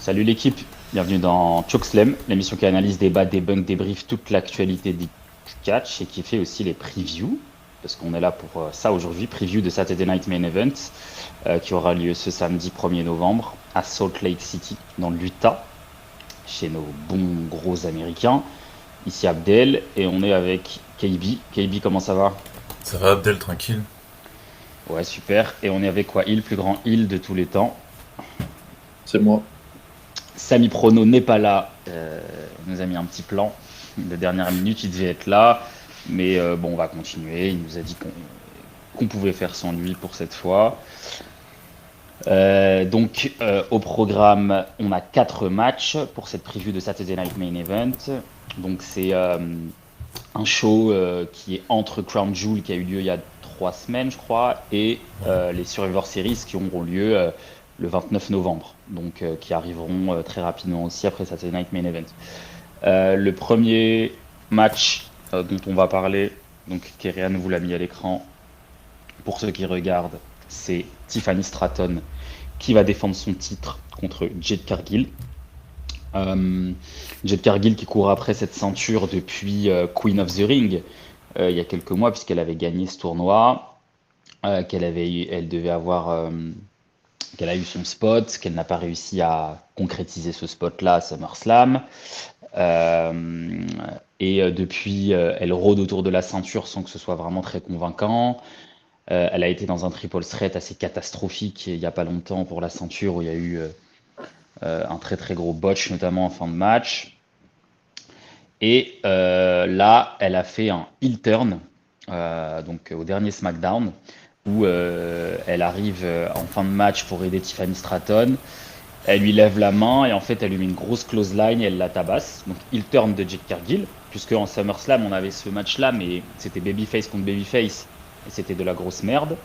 Salut l'équipe, bienvenue dans Chokeslam, l'émission qui analyse, débat, débunk, débrief toute l'actualité du catch et qui fait aussi les previews, parce qu'on est là pour ça aujourd'hui, preview de Saturday Night Main Event qui aura lieu ce samedi 1er novembre à Salt Lake City, dans l'Utah, chez nos bons gros Américains. Ici Abdel et on est avec KB. KB, comment ça va? Ça va, Abdel, tranquille. Ouais, super. Et on est avec quoi? Le plus grand heal de tous les temps. C'est moi. Samy Prono n'est pas là. Il nous a mis un petit plan de dernière minute. Il devait être là. Mais bon, on va continuer. Il nous a dit qu'on pouvait faire sans lui pour cette fois. Au programme, on a 4 matchs pour cette preview de Saturday Night Main Event. Donc, c'est un show qui est entre Crown Jewel qui a eu lieu il y a 3 semaines, je crois, et Ouais. les Survivor Series qui auront lieu le 29 novembre, donc qui arriveront très rapidement aussi après Saturday Night Main Event. Le premier match dont on va parler, donc Kerian vous l'a mis à l'écran, pour ceux qui regardent, c'est Tiffany Stratton qui va défendre son titre contre Jade Cargill. Euh, Jade Cargill qui court après cette ceinture depuis Queen of the Ring il y a quelques mois puisqu'elle avait gagné ce tournoi, elle devait avoir, qu'elle a eu son spot, qu'elle n'a pas réussi à concrétiser ce spot-là à SummerSlam. Euh, Depuis, elle rôde autour de la ceinture sans que ce soit vraiment très convaincant. Elle a été dans un triple threat assez catastrophique il n'y a pas longtemps pour la ceinture où il y a eu un très très gros botch, notamment en fin de match. Et là, elle a fait un heel turn, donc au dernier SmackDown, où elle arrive en fin de match pour aider Tiffany Stratton. Elle lui lève la main et en fait, elle lui met une grosse clothesline et elle la tabasse. Donc, heel turn de Jade Cargill, puisque en SummerSlam, on avait ce match-là, mais c'était babyface contre babyface et c'était de la grosse merde,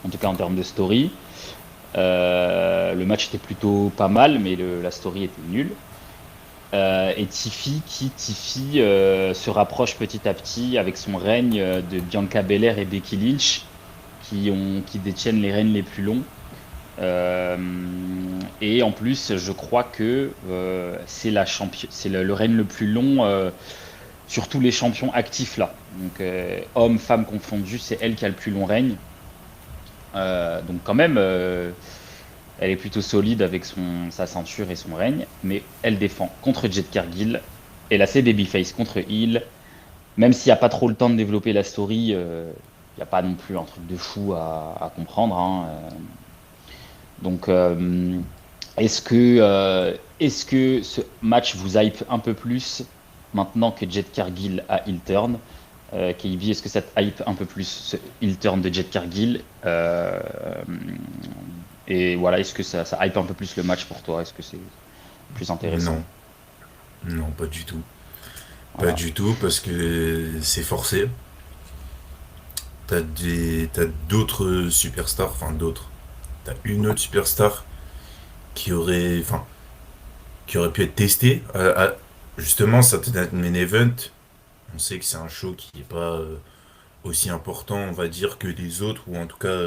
en tout cas en termes de story. Le match était plutôt pas mal, mais la story était nulle. Et Tiffy se rapproche petit à petit avec son règne de Bianca Belair et Becky Lynch, qui détiennent les règnes les plus longs. Euh, et en plus, je crois que c'est le règne le plus long sur tous les champions actifs là. Donc, hommes, femmes confondus, c'est elle qui a le plus long règne. Donc, quand même, elle est plutôt solide avec sa ceinture et son règne, mais elle défend contre Jade Cargill. Et là, c'est Babyface contre Heel. Même s'il n'y a pas trop le temps de développer la story, il n'y a pas non plus un truc de fou à comprendre, hein. Donc, est-ce que ce match vous hype un peu plus maintenant que Jade Cargill a heel turn? KB, est-ce que ça te hype un peu plus ce heel turn de Jade Cargill? Et voilà, est-ce que ça hype un peu plus le match pour toi? Est-ce que c'est plus intéressant? Non, non, pas du tout. Pas Voilà. du tout, parce que c'est forcé. T'as d'autres superstars, enfin d'autres. T'as une autre superstar qui aurait pu être testée. Justement, Saturday Night Main Event, on sait que c'est un show qui est pas aussi important, on va dire, que les autres, ou en tout cas,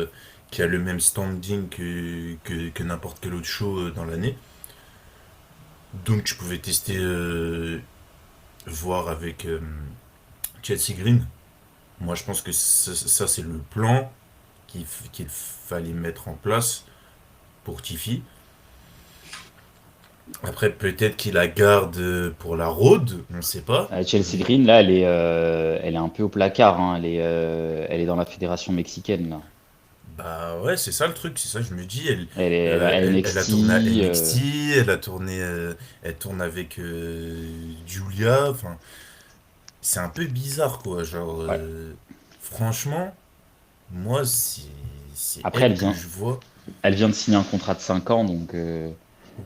qui a le même standing que n'importe quel autre show dans l'année. Donc tu pouvais tester, voir avec Chelsea Green. Moi, je pense que ça, c'est le plan qu'il fallait mettre en place pour Tiffy. Après, peut-être qu'il la garde pour la road, on ne sait pas. Chelsea Mais Green, là, elle est un peu au placard, hein. Elle est dans la fédération mexicaine, là. bah ouais, c'est ça le truc, c'est ça, je me dis. Elle va à Elle a tourné à NXT. NXT, elle a tourné, elle tourne avec Julia. Enfin, c'est un peu bizarre, quoi. Genre, Ouais. franchement, moi, c'est Après, elle que je vois. elle vient de signer un contrat de 5 ans, donc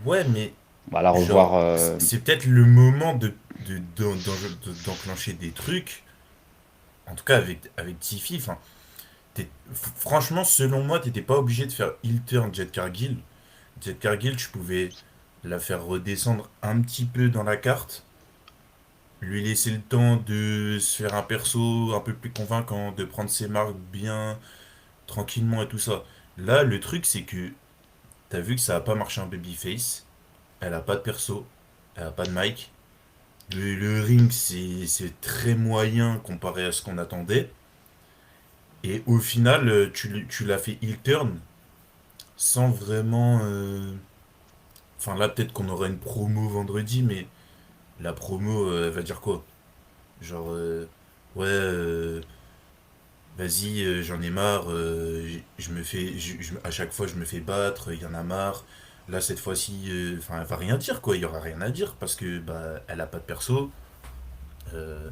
Ouais, mais on va la revoir. genre, c'est peut-être le moment d'enclencher des trucs. En tout cas, avec Tiffy. Enfin, franchement, selon moi, t'étais pas obligé de faire heel turn Jet Cargill. Jet Cargill, tu pouvais la faire redescendre un petit peu dans la carte, lui laisser le temps de se faire un perso un peu plus convaincant, de prendre ses marques bien, tranquillement et tout ça. Là, le truc, c'est que t'as vu que ça a pas marché en babyface. elle a pas de perso, elle a pas de mic. Le ring, c'est très moyen comparé à ce qu'on attendait. Et au final, tu l'as fait heel turn sans vraiment. Enfin, là, peut-être qu'on aura une promo vendredi, mais la promo, elle va dire quoi? Genre, ouais, vas-y, j'en ai marre, je me fais, à chaque fois je me fais battre, il y en a marre. Là, cette fois-ci, enfin, elle va rien dire, quoi, il y aura rien à dire, parce que, bah, elle a pas de perso. Euh,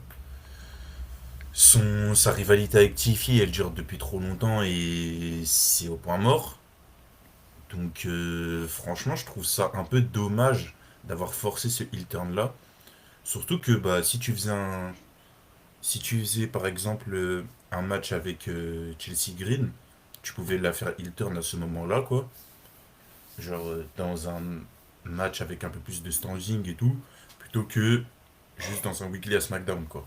sa rivalité avec Tiffy, elle dure depuis trop longtemps et c'est au point mort. Donc, franchement, je trouve ça un peu dommage d'avoir forcé ce heel turn là. Surtout que, bah, si tu faisais par exemple un match avec Chelsea Green, tu pouvais la faire heel turn à ce moment-là, quoi. Genre dans un match avec un peu plus de standing et tout, plutôt que juste dans un weekly à SmackDown, quoi.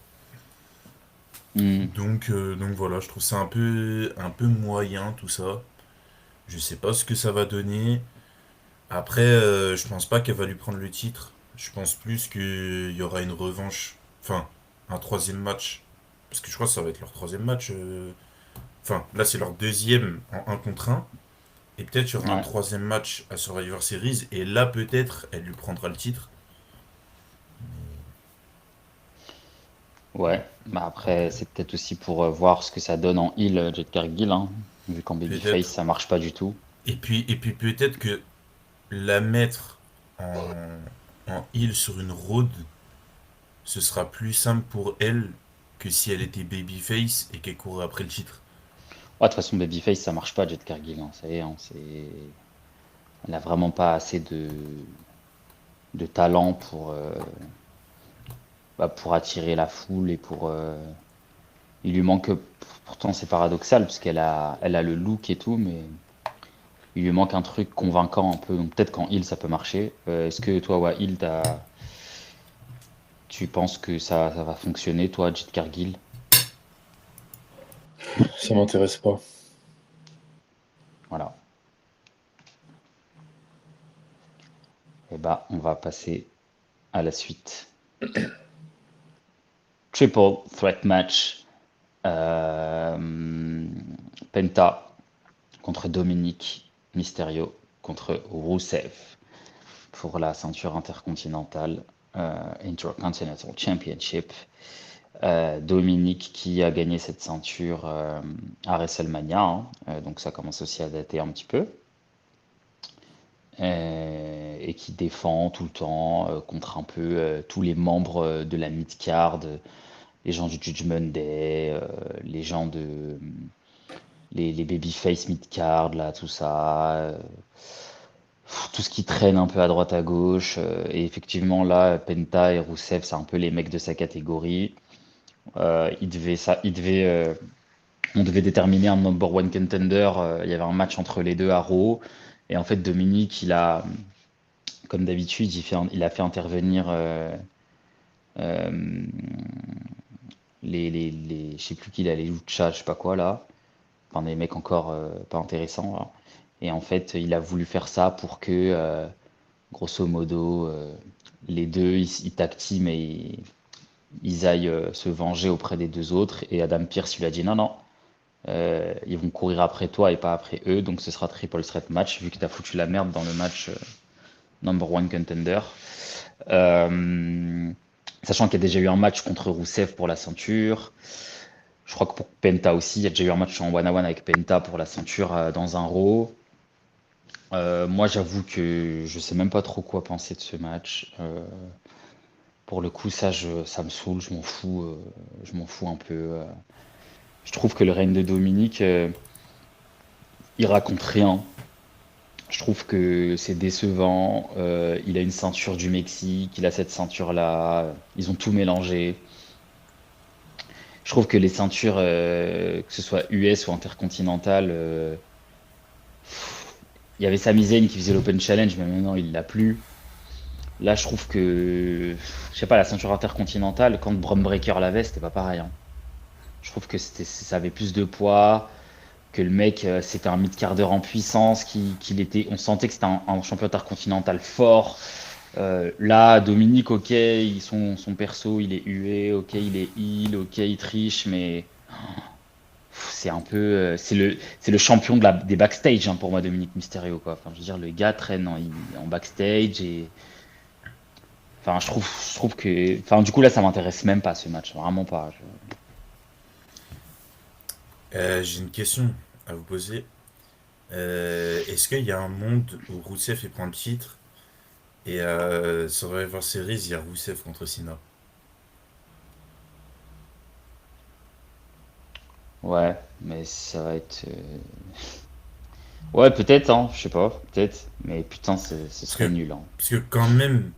Hmm. Donc voilà, je trouve ça un peu moyen tout ça. Je sais pas ce que ça va donner. Après, je pense pas qu'elle va lui prendre le titre. Je pense plus qu'il y aura une revanche. Enfin, un troisième match. Parce que je crois que ça va être leur troisième match. Enfin, là, c'est leur deuxième en un contre un. Et peut-être il y aura un Ouais. troisième match à Survivor Series. Et là, peut-être, elle lui prendra le titre. Ouais. Bah après, c'est peut-être aussi pour voir ce que ça donne en heal, Jet Cargill, hein, vu qu'en babyface, Peut-être. ça marche pas du tout. Et puis peut-être que la mettre en heal sur une road, ce sera plus simple pour elle que si elle était babyface et qu'elle courait après le titre. Ouais, de toute façon, babyface, ça marche pas, Jet Cargill, hein, ça y est, hein, elle a vraiment pas assez de talent pour attirer la foule et il lui manque, pourtant c'est paradoxal, parce elle a le look et tout, mais il lui manque un truc convaincant un peu, donc peut-être qu'en heal, ça peut marcher. Est-ce que toi, ouais, heal, tu penses que ça va fonctionner, toi, Jet Cargill? Ça m'intéresse pas. Voilà. Et bah, on va passer à la suite. Triple threat match. Euh, Penta contre Dominique Mysterio contre Rusev pour la ceinture intercontinentale Intercontinental Championship. Dominique qui a gagné cette ceinture à WrestleMania, hein. Donc ça commence aussi à dater un petit peu. Et qui défend tout le temps contre un peu tous les membres de la mid-card, les gens du Judgment Day, les babyface mid-card, là, tout ça, tout ce qui traîne un peu à droite à gauche. Et effectivement, là, Penta et Rusev, c'est un peu les mecs de sa catégorie. On devait déterminer un number one contender. Il y avait un match entre les deux à Raw. Et en fait, Dominique, comme d'habitude, il a fait intervenir euh, je sais plus qui il a, les Lucha, je sais pas quoi là. Enfin, des mecs encore pas intéressants, là. Et en fait, il a voulu faire ça pour que, grosso modo, les deux, ils tag team et ils aillent se venger auprès des deux autres. Et Adam Pearce lui a dit non, non, ils vont courir après toi et pas après eux. Donc ce sera triple threat match, vu que tu as foutu la merde dans le match number one contender. Euh, Sachant qu'il y a déjà eu un match contre Rusev pour la ceinture. Je crois que pour Penta aussi, il y a déjà eu un match en one-on-one avec Penta pour la ceinture dans un Raw. Moi, j'avoue que je sais même pas trop quoi penser de ce match. Pour le coup, ça me saoule, je m'en fous un peu. Je trouve que le règne de Dominique, il raconte rien. Je trouve que c'est décevant. Il a une ceinture du Mexique, il a cette ceinture-là. Ils ont tout mélangé. Je trouve que les ceintures, que ce soit US ou intercontinentales, il y avait Sami Zayn qui faisait l'Open Challenge, mais maintenant il l'a plus. Là, je trouve que, je sais pas, la ceinture intercontinentale, quand Brum Breaker l'avait, c'était pas pareil, hein. Je trouve que ça avait plus de poids, que le mec, c'était un mid-carder en puissance, on sentait que c'était un champion intercontinental fort, Là, Dominique, ok, son perso, il est hué, ok, il est heal, ok, il triche, mais c'est un peu, c'est le champion des backstage hein, pour moi, Dominique Mysterio, quoi. Enfin, je veux dire, le gars traîne en backstage et, enfin, je trouve que, enfin, du coup là, ça m'intéresse même pas ce match, vraiment pas. J'ai une question à vous poser. Est-ce qu'il y a un monde où Rousseff il prend le titre et Survivor Series, il y a Rousseff contre Cena? Ouais, mais ça va être, ouais, peut-être, hein, je sais pas, peut-être, mais putain, ce Parce serait que, nul, hein. parce que quand même,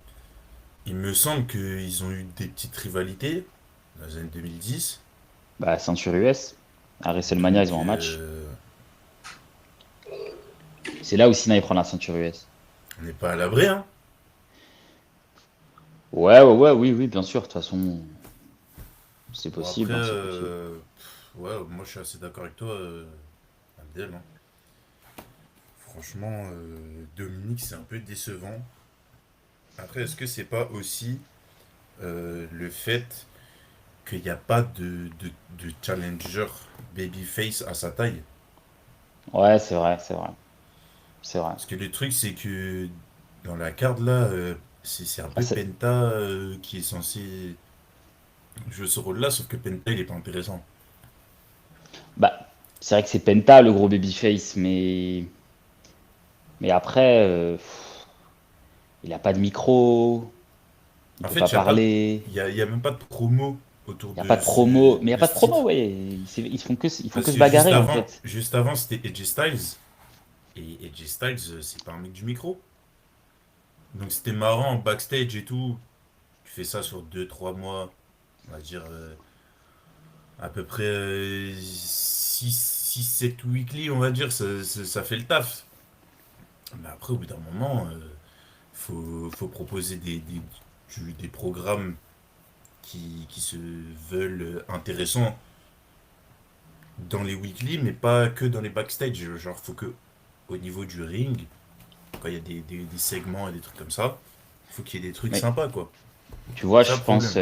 il me semble qu'ils ont eu des petites rivalités dans les années 2010. Bah, ceinture US, à WrestleMania, ils Donc, ont un match. C'est là où Cena il prend la ceinture US. on n'est pas à l'abri, hein. Ouais, ouais, ouais, oui, oui, bien sûr. De toute façon, c'est Bon, après, possible, hein, c'est possible. ouais, moi je suis assez d'accord avec toi, Abdel, hein. Franchement, Dominique, c'est un peu décevant. Après, est-ce que c'est pas aussi le fait qu'il n'y a pas de challenger babyface à sa taille? Ouais, c'est vrai, c'est vrai, c'est vrai. Parce que le truc, c'est que dans la carte là, c'est un Bah, peu Penta qui est censé jouer ce rôle-là, sauf que Penta il est pas intéressant. bah, c'est vrai que c'est Penta le gros babyface, mais après, il a pas de micro, il En peut fait, pas parler, il y a même pas de promo autour il y a pas de de promo, mais il y a pas de ce promo, titre. ouais. Ils font que Parce se que bagarrer en fait. juste avant c'était AJ Styles. Et AJ Styles, c'est pas un mec du micro. Donc c'était marrant en backstage et tout. Tu fais ça sur 2 3 mois, on va dire à peu près 6 7 weekly, on va dire, ça fait le taf. Mais après, au bout d'un moment, faut proposer des programmes qui se veulent intéressants dans les weekly, mais pas que dans les backstage. Genre, faut que au niveau du ring, quand il y a des segments et des trucs comme ça, faut qu'il y ait des trucs Mais sympas, quoi. tu vois, C'est ça je le pense, problème.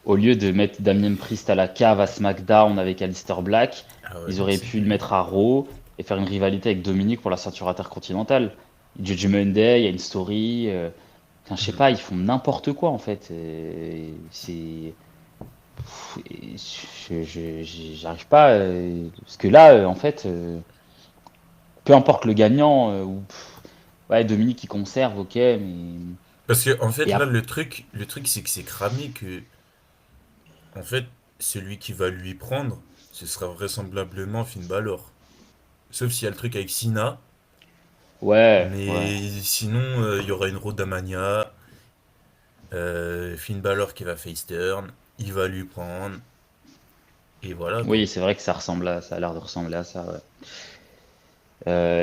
au lieu de mettre Damien Priest à la cave à SmackDown avec Aleister Black, Ah ouais, ils non, auraient c'est pu le nul. mettre à Raw et faire une rivalité avec Dominique pour la ceinture intercontinentale. Judgment Day, il y a une story. Enfin, je sais Mm. pas, ils font n'importe quoi en fait. J'arrive pas. Parce que là, en fait, peu importe le gagnant, ouais, Dominique il conserve, ok, mais. Parce que en fait Et là ap- le truc c'est que c'est cramé que en fait celui qui va lui prendre ce sera vraisemblablement Finn Balor. Sauf s'il y a le truc avec Cena, ouais, ouais. mais sinon il y aura une Rodamania, Finn Balor qui va face turn, il va lui prendre et voilà Oui, quoi. c'est vrai que ça a l'air de ressembler à ça, ouais.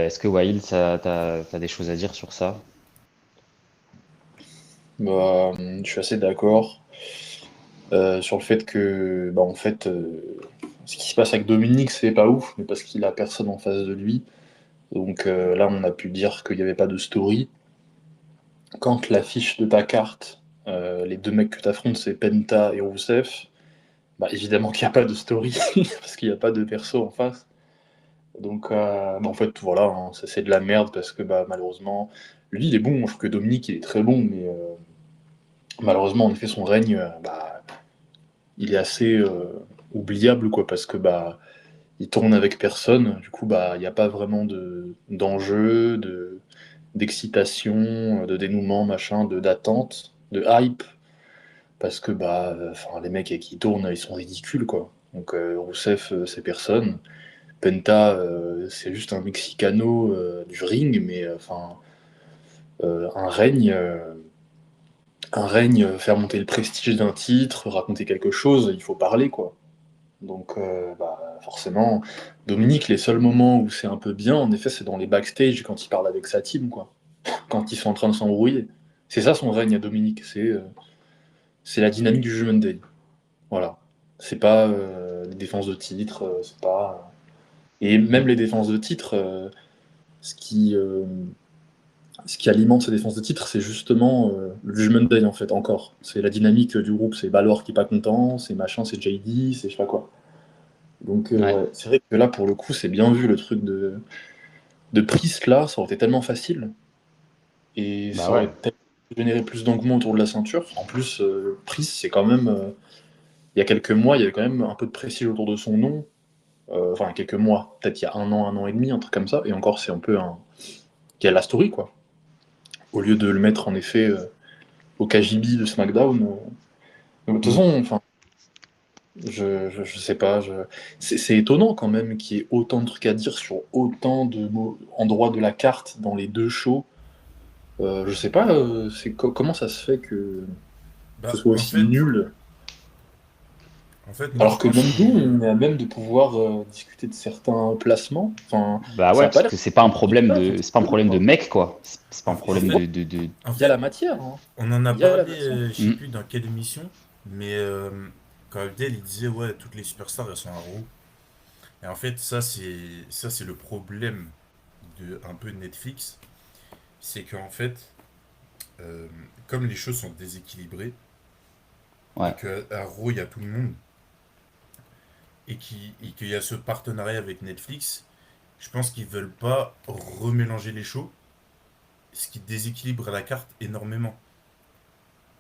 Est-ce que Wild, t'as des choses à dire sur ça? Bah, je suis assez d'accord sur le fait que, bah, en fait, ce qui se passe avec Dominique, c'est pas ouf, mais parce qu'il a personne en face de lui. Donc là, on a pu dire qu'il n'y avait pas de story. Quand l'affiche de ta carte, les deux mecs que tu affrontes, c'est Penta et Rousseff, bah, évidemment qu'il n'y a pas de story, parce qu'il n'y a pas de perso en face. Donc, bah, en fait, voilà, hein, ça c'est de la merde, parce que bah, malheureusement, lui, il est bon. Je trouve que Dominique, il est très bon, mais malheureusement, en effet, son règne, bah, il est assez oubliable, quoi, parce que bah, il tourne avec personne. Du coup, bah, il n'y a pas vraiment d'enjeu, d'excitation, de dénouement, machin, d'attente, de hype, parce que bah, enfin, les mecs avec qui il tourne, ils sont ridicules, quoi. Donc, Rousseff, c'est personne. Penta, c'est juste un Mexicano du ring, mais enfin, un règne. Un règne, faire monter le prestige d'un titre, raconter quelque chose, il faut parler, quoi. Donc, bah, forcément, Dominique, les seuls moments où c'est un peu bien, en effet, c'est dans les backstage quand il parle avec sa team, quoi. Quand ils sont en train de s'embrouiller. C'est ça son règne à Dominique, c'est la dynamique du Judgment Day. Voilà. C'est pas les défenses de titre, c'est pas. Et même les défenses de titre, ce qui. ce qui alimente ces défenses de titre, c'est justement le Judgment Day, en fait, encore. C'est la dynamique du groupe. C'est Balor qui est pas content, c'est machin, c'est JD, c'est je sais pas quoi. Donc, Ouais. ouais, c'est vrai que là, pour le coup, c'est bien vu le truc de Priest, là, ça aurait été tellement facile. Et Bah ça ouais. aurait peut-être généré plus d'engouement autour de la ceinture. En plus, Priest, c'est quand même. Il y a quelques mois, il y avait quand même un peu de prestige autour de son nom. Enfin, quelques mois, peut-être il y a un an et demi, un truc comme ça. Et encore, c'est un peu un. Qui a la story, quoi. Au lieu de le mettre en effet au KGB de SmackDown. De toute Mm. façon, enfin, je sais pas. C'est étonnant quand même qu'il y ait autant de trucs à dire sur autant de endroits de la carte dans les deux shows. Je sais pas, comment ça se fait que ce Bah, soit aussi nul, en fait, moi, je alors que pense même nous, que, on est à même de pouvoir discuter de certains placements. Enfin, Bah ça ouais, a pas parce l'air que c'est pas un si problème ça, de, c'est pas un problème de quoi. mec, quoi. C'est pas un en problème fait, de... en Il y a fait, la matière, hein. on en a Il y a la parlé, matière. je sais Mm. plus dans quelle émission, mais quand Abdel il disait ouais, toutes les superstars elles sont à Raw. Et en fait, ça c'est le problème de un peu de Netflix, c'est qu'en fait, euh, comme les choses sont déséquilibrées et Ouais. qu'à Raw il y a tout le monde et qu'il y a ce partenariat avec Netflix, je pense qu'ils veulent pas remélanger les shows, ce qui déséquilibre la carte énormément.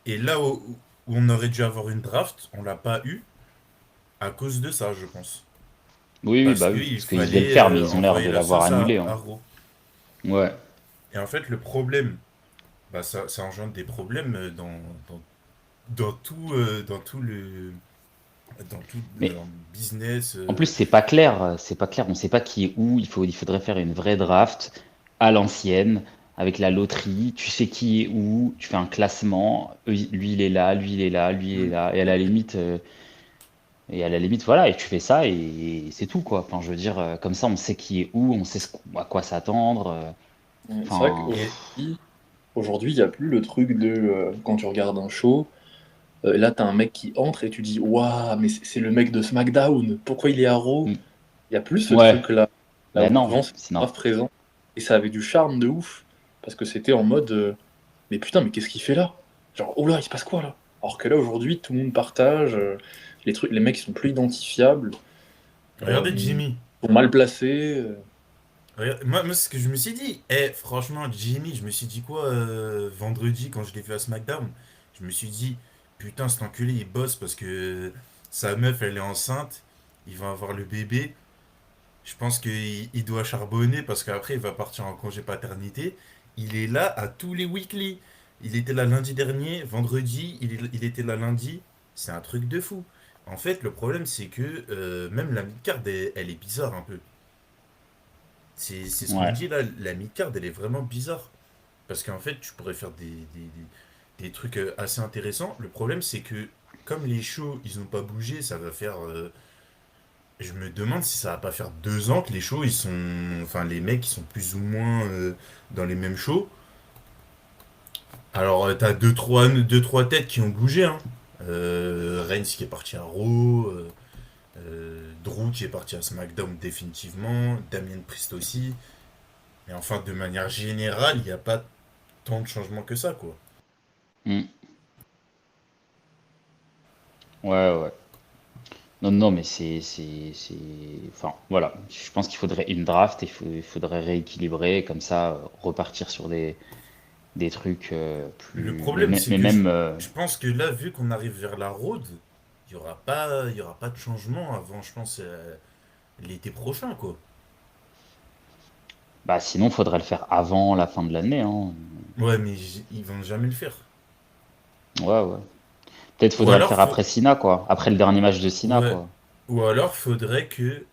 Et là où on aurait dû avoir une draft, on l'a pas eu à cause de ça, je pense. Oui, oui, Parce bah oui. qu'il Parce qu'ils devaient le faire, mais fallait ils ont l'air envoyer de la l'avoir sauce annulé, à hein. Raw. Ouais. Et en fait, le problème, bah, ça engendre des problèmes dans tout dans tout Mais le business. en plus, c'est pas clair. C'est pas clair. On sait pas qui est où. Il faudrait faire une vraie draft à l'ancienne, avec la loterie. Tu sais qui est où. Tu fais un classement. Lui, il est là. Lui, il est là. Lui, il est Mm. là. Et à la limite, voilà. Et tu fais ça et c'est tout, quoi. Enfin, je veux dire, comme ça, on sait qui est où. On sait à quoi s'attendre. Ouais, c'est vrai Enfin, Et qu'aujourd'hui, il n'y a plus le truc de quand tu regardes un show, là, t'as un mec qui entre et tu dis waouh, mais c'est le mec de SmackDown, pourquoi il est à Raw? mm, Il n'y a plus ce ouais. truc-là. Là Ben où non. avant, c'était Sinon. grave présent. Et ça avait du charme de ouf. Parce que c'était en mode mais putain, mais qu'est-ce qu'il fait là? Genre, oh là, il se passe quoi là? Alors que là, aujourd'hui, tout le monde partage. Les trucs, les mecs, ils sont plus identifiables. regardez Ils Jimmy. sont mal placés. Moi, ce que je me suis dit, franchement, Jimmy, je me suis dit quoi vendredi quand je l'ai vu à SmackDown? Je me suis dit, putain, cet enculé, il bosse parce que sa meuf, elle est enceinte, il va avoir le bébé. Je pense qu'il doit charbonner parce qu'après, il va partir en congé paternité. Il est là à tous les weekly. Il était là lundi dernier, vendredi, il était là lundi. C'est un truc de fou. En fait, le problème, c'est que même la mid-card, elle est bizarre un peu. C'est ce qu'on Ouais. dit là, la mid-card, elle est vraiment bizarre. Parce qu'en fait, tu pourrais faire des trucs assez intéressants. Le problème, c'est que comme les shows, ils n'ont pas bougé, ça va faire... je me demande si ça va pas faire 2 ans que les shows, ils sont... Enfin, les mecs, ils sont plus ou moins dans les mêmes shows. Alors, t'as deux, trois têtes qui ont bougé, hein. Reigns qui est parti à Raw, Drew qui est parti à SmackDown définitivement, Damien Priest aussi. Mais enfin, de manière générale, il n'y a pas tant de changements que ça, quoi. Mm. Ouais, ouais. Non, non, mais enfin, voilà. Je pense qu'il faudrait une draft, il faudrait rééquilibrer, comme ça, repartir sur des trucs Le plus. problème, c'est Mais que même. je pense que là, vu qu'on arrive vers la road, il y aura pas de changement avant, je pense, l'été prochain, quoi. Bah, sinon, faudrait le faire avant la fin de l'année, hein. Ouais, mais ils vont jamais le faire. Ouais, ouais. Peut-être Ou faudrait le alors, faire après Sina, quoi. Après le dernier match de Sina, ouais. quoi. Ou alors, faudrait que,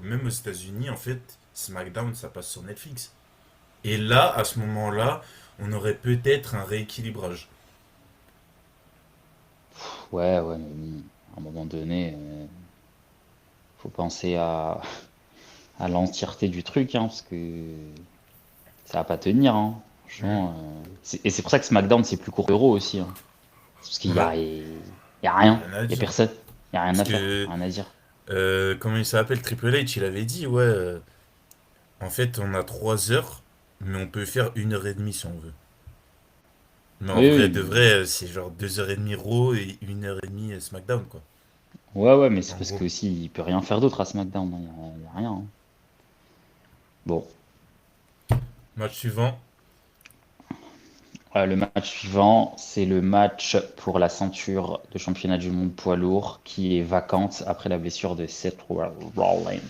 même aux États-Unis, en fait, SmackDown, ça passe sur Netflix. Et là, à ce moment-là, on aurait peut-être un rééquilibrage. Ouais, ouais, mais bon, à un moment donné, faut penser à l'entièreté du truc, hein, parce que ça va pas tenir, hein. Hmm. Franchement, et c'est pour ça que SmackDown, c'est plus court que Raw aussi, hein. Parce Ouais, y a rien, rien à y a dire. personne, y a rien Parce à faire, que, rien à dire. comment il s'appelle, Triple H, il avait dit, ouais, en fait, on a 3 heures, Mais on peut faire 1h30 si on veut. Mais en Oui, vrai oui, de vrai, c'est genre 2h30 Raw et 1h30 SmackDown, quoi. ouais, ouais, mais c'est En parce gros. que aussi il peut rien faire d'autre à SmackDown, y a rien, hein. Bon, Match suivant. Le match suivant, c'est le match pour la ceinture de championnat du monde poids lourd qui est vacante après la blessure de Seth Rollins.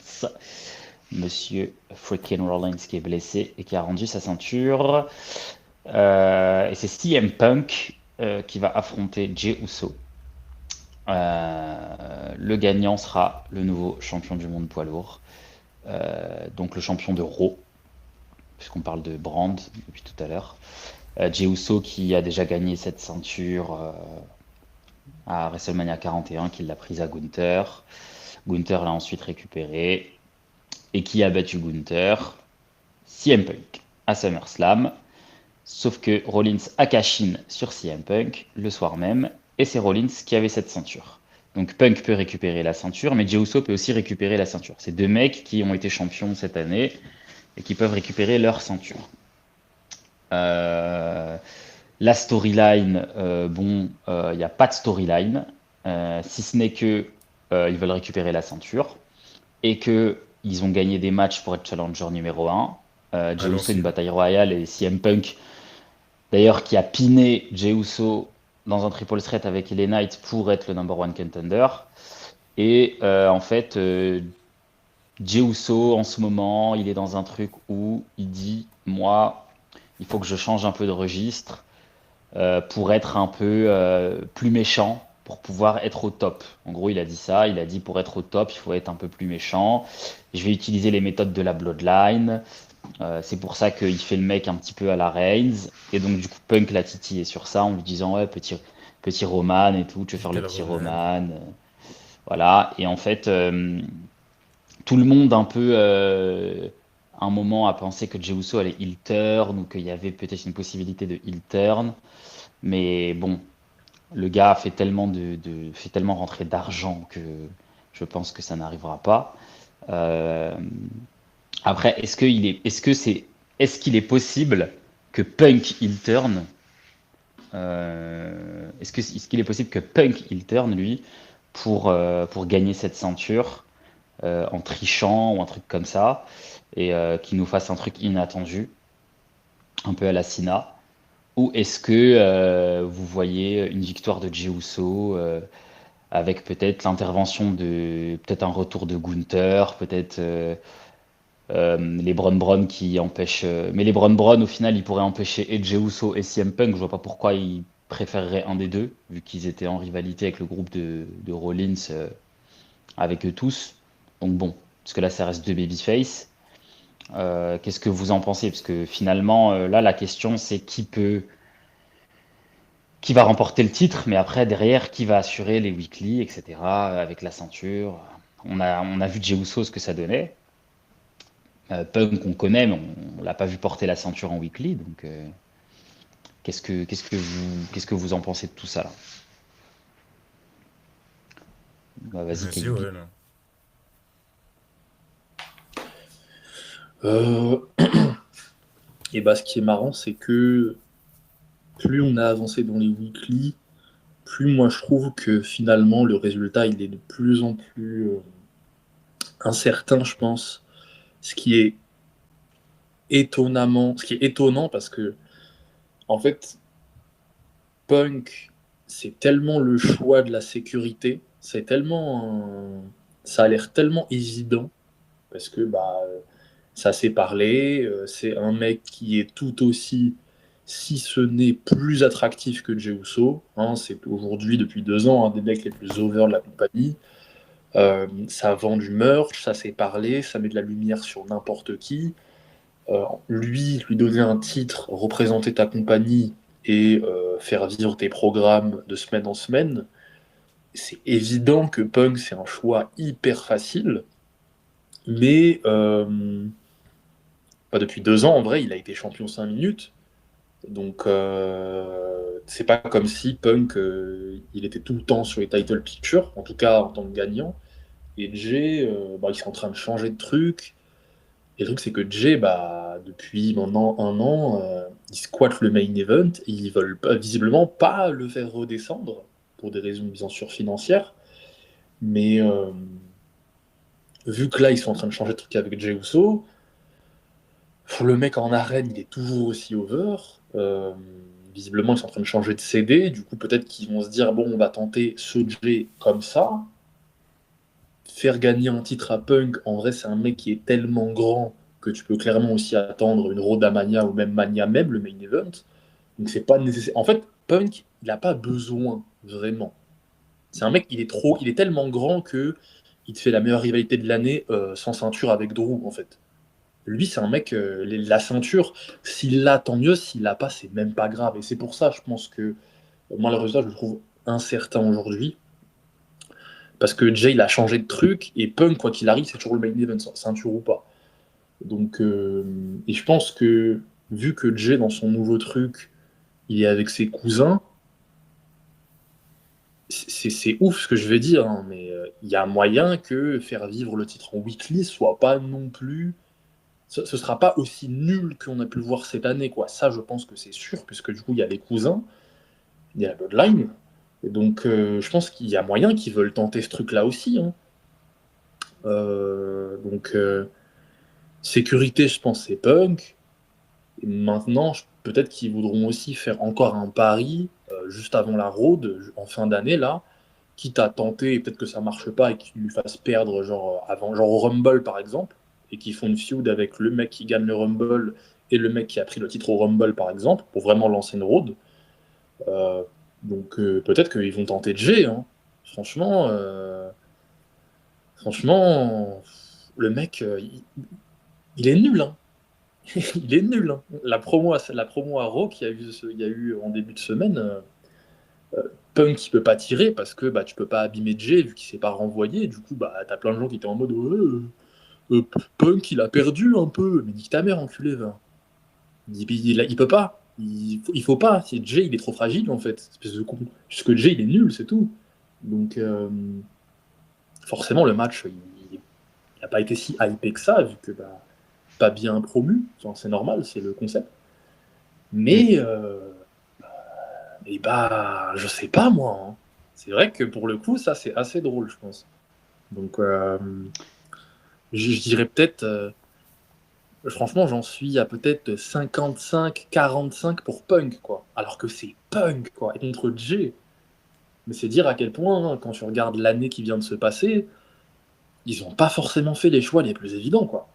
Monsieur freaking Rollins qui est blessé et qui a rendu sa ceinture. Et c'est CM Punk qui va affronter Jey Uso. Le gagnant sera le nouveau champion du monde poids lourd. Donc le champion de Raw, puisqu'on parle de brand depuis tout à l'heure. Jey Uso qui a déjà gagné cette ceinture à WrestleMania 41, qui l'a prise à Gunther. Gunther l'a ensuite récupéré. Et qui a battu Gunther? CM Punk à SummerSlam. Sauf que Rollins a cash-in sur CM Punk le soir même. Et c'est Rollins qui avait cette ceinture. Donc Punk peut récupérer la ceinture, mais Jey Uso peut aussi récupérer la ceinture. C'est deux mecs qui ont été champions cette année et qui peuvent récupérer leur ceinture. Euh, La storyline, bon, il n'y a pas de storyline, si ce n'est que ils veulent récupérer la ceinture et que ils ont gagné des matchs pour être challenger numéro un. À Jey Uso une l'ancienne. bataille royale et CM Punk d'ailleurs qui a piné Jey Uso dans un triple threat avec LA Knight pour être le number one contender. Et en fait, Jey Uso en ce moment, il est dans un truc où il dit moi, il faut que je change un peu de registre pour être un peu plus méchant, pour pouvoir être au top. En gros, il a dit ça, il a dit pour être au top, il faut être un peu plus méchant. Je vais utiliser les méthodes de la Bloodline. C'est pour ça qu'il fait le mec un petit peu à la Reigns. Et donc, du coup, Punk l'a titillé sur ça en lui disant, ouais, petit Roman et tout, tu veux faire le Little petit Roman. Roman. Voilà. Et en fait, tout le monde un peu, à un moment, a pensé que Jey Uso allait heel turn ou qu'il y avait peut-être une possibilité de heel turn. Mais bon, le gars fait tellement rentrer d'argent que je pense que ça n'arrivera pas. Euh, Après, est-ce qu'il est possible que Punk heel turn est-ce qu'il est possible que Punk heel turn lui pour gagner cette ceinture en trichant ou un truc comme ça et qu'il nous fasse un truc inattendu, un peu à la Cena? Ou est-ce que vous voyez une victoire de Jey Uso avec peut-être l'intervention de peut-être un retour de Gunther, peut-être les Bron qui empêchent. Mais les Bron au final, ils pourraient empêcher et Jey Uso et CM Punk. Je vois pas pourquoi ils préféreraient un des deux, vu qu'ils étaient en rivalité avec le groupe de Rollins, avec eux tous. Donc bon, parce que là, ça reste deux babyface. Qu'est-ce que vous en pensez? Parce que finalement, là, la question, c'est qui va remporter le titre, mais après, derrière, qui va assurer les weekly, etc., avec la ceinture. On a vu Jey Uso ce que ça donnait. Punk, on connaît, mais on ne l'a pas vu porter la ceinture en weekly. Donc, qu'est-ce que vous en pensez de tout ça là? Bah, vas-y, Vas-y, KB. ouais, non. Euh, et bah, ce qui est marrant, c'est que plus on a avancé dans les weekly, plus moi je trouve que finalement le résultat il est de plus en plus incertain, je pense. Ce qui est ce qui est étonnant parce que en fait, Punk, c'est tellement le choix de la sécurité, ça a l'air tellement évident parce que bah ça s'est parlé, c'est un mec qui est tout aussi, si ce n'est plus attractif que Jey Uso. Hein, c'est aujourd'hui, depuis 2 ans, un des mecs les plus over de la compagnie. Ça vend du merch, ça s'est parlé, ça met de la lumière sur n'importe qui. Lui donner un titre, représenter ta compagnie et faire vivre tes programmes de semaine en semaine, c'est évident que Punk, c'est un choix hyper facile. Mais bah, depuis 2 ans, en vrai, il a été champion 5 minutes. Donc, c'est pas comme si Punk, il était tout le temps sur les title pictures, en tout cas en tant que gagnant. Et Jay, bah, ils sont en train de changer de truc. Et le truc, c'est que Jay, depuis maintenant 1 an, il squatte le main event et ils veulent visiblement pas le faire redescendre pour des raisons bien sûr financières. Mais vu que là, ils sont en train de changer de truc avec Jey Uso, le mec en arène, il est toujours aussi over. Visiblement, ils sont en train de changer de CD. Du coup, peut-être qu'ils vont se dire bon, on va tenter ce Jey comme ça. Faire gagner un titre à Punk, en vrai, c'est un mec qui est tellement grand que tu peux clairement aussi attendre une Road à Mania ou même Mania même, le main event. Donc, c'est pas nécessaire. En fait, Punk, il n'a pas besoin, vraiment. C'est un mec, il est tellement grand que il te fait la meilleure rivalité de l'année sans ceinture avec Drew, en fait. Lui, c'est un mec, la ceinture, s'il l'a, tant mieux, s'il l'a pas, c'est même pas grave. Et c'est pour ça, je pense que moi, le résultat, je le trouve incertain aujourd'hui. Parce que Jay, il a changé de truc, et Punk, quoi qu'il arrive, c'est toujours le main event, ceinture ou pas. Donc, et je pense que, vu que Jay, dans son nouveau truc, il est avec ses cousins, c'est ouf ce que je vais dire, hein, mais il y a moyen que faire vivre le titre en weekly soit pas non plus. Ce sera pas aussi nul qu'on a pu le voir cette année, quoi. Ça, je pense que c'est sûr, puisque du coup, il y a les cousins, il y a la Bloodline. Et donc, je pense qu'il y a moyen qu'ils veulent tenter ce truc-là aussi, hein. Donc, sécurité, je pense, c'est Punk. Et maintenant, peut-être qu'ils voudront aussi faire encore un pari juste avant la Road, en fin d'année, là, quitte à tenter, et peut-être que ça marche pas et qu'ils lui fassent perdre, genre, avant, genre au Rumble, par exemple, et qu'ils font une feud avec le mec qui gagne le Rumble et le mec qui a pris le titre au Rumble, par exemple, pour vraiment lancer une Road. Euh, donc, peut-être qu'ils vont tenter de G, hein. Franchement, franchement, le mec, il est nul, hein. Il est nul, hein. La promo à Raw il y a eu en début de semaine, Punk il peut pas tirer parce que tu peux pas abîmer Jay vu qu'il s'est pas renvoyé. Du coup, t'as plein de gens qui étaient en mode ouais, Punk il a perdu un peu. Mais nique ta mère, enculé, va. Il peut pas. Il faut pas. C'est Jay, il est trop fragile en fait. Espèce de con. Juste que Jay il est nul, c'est tout. Donc forcément le match il a pas été si hypé que ça vu que pas bien promu. Enfin, c'est normal, c'est le concept. Mais je sais pas moi, hein. C'est vrai que pour le coup, ça c'est assez drôle, je pense. Donc, je dirais peut-être, franchement, j'en suis à peut-être 55-45 pour Punk, quoi. Alors que c'est Punk, quoi, et contre Jay. Mais c'est dire à quel point, hein, quand tu regardes l'année qui vient de se passer, ils ont pas forcément fait les choix les plus évidents, quoi.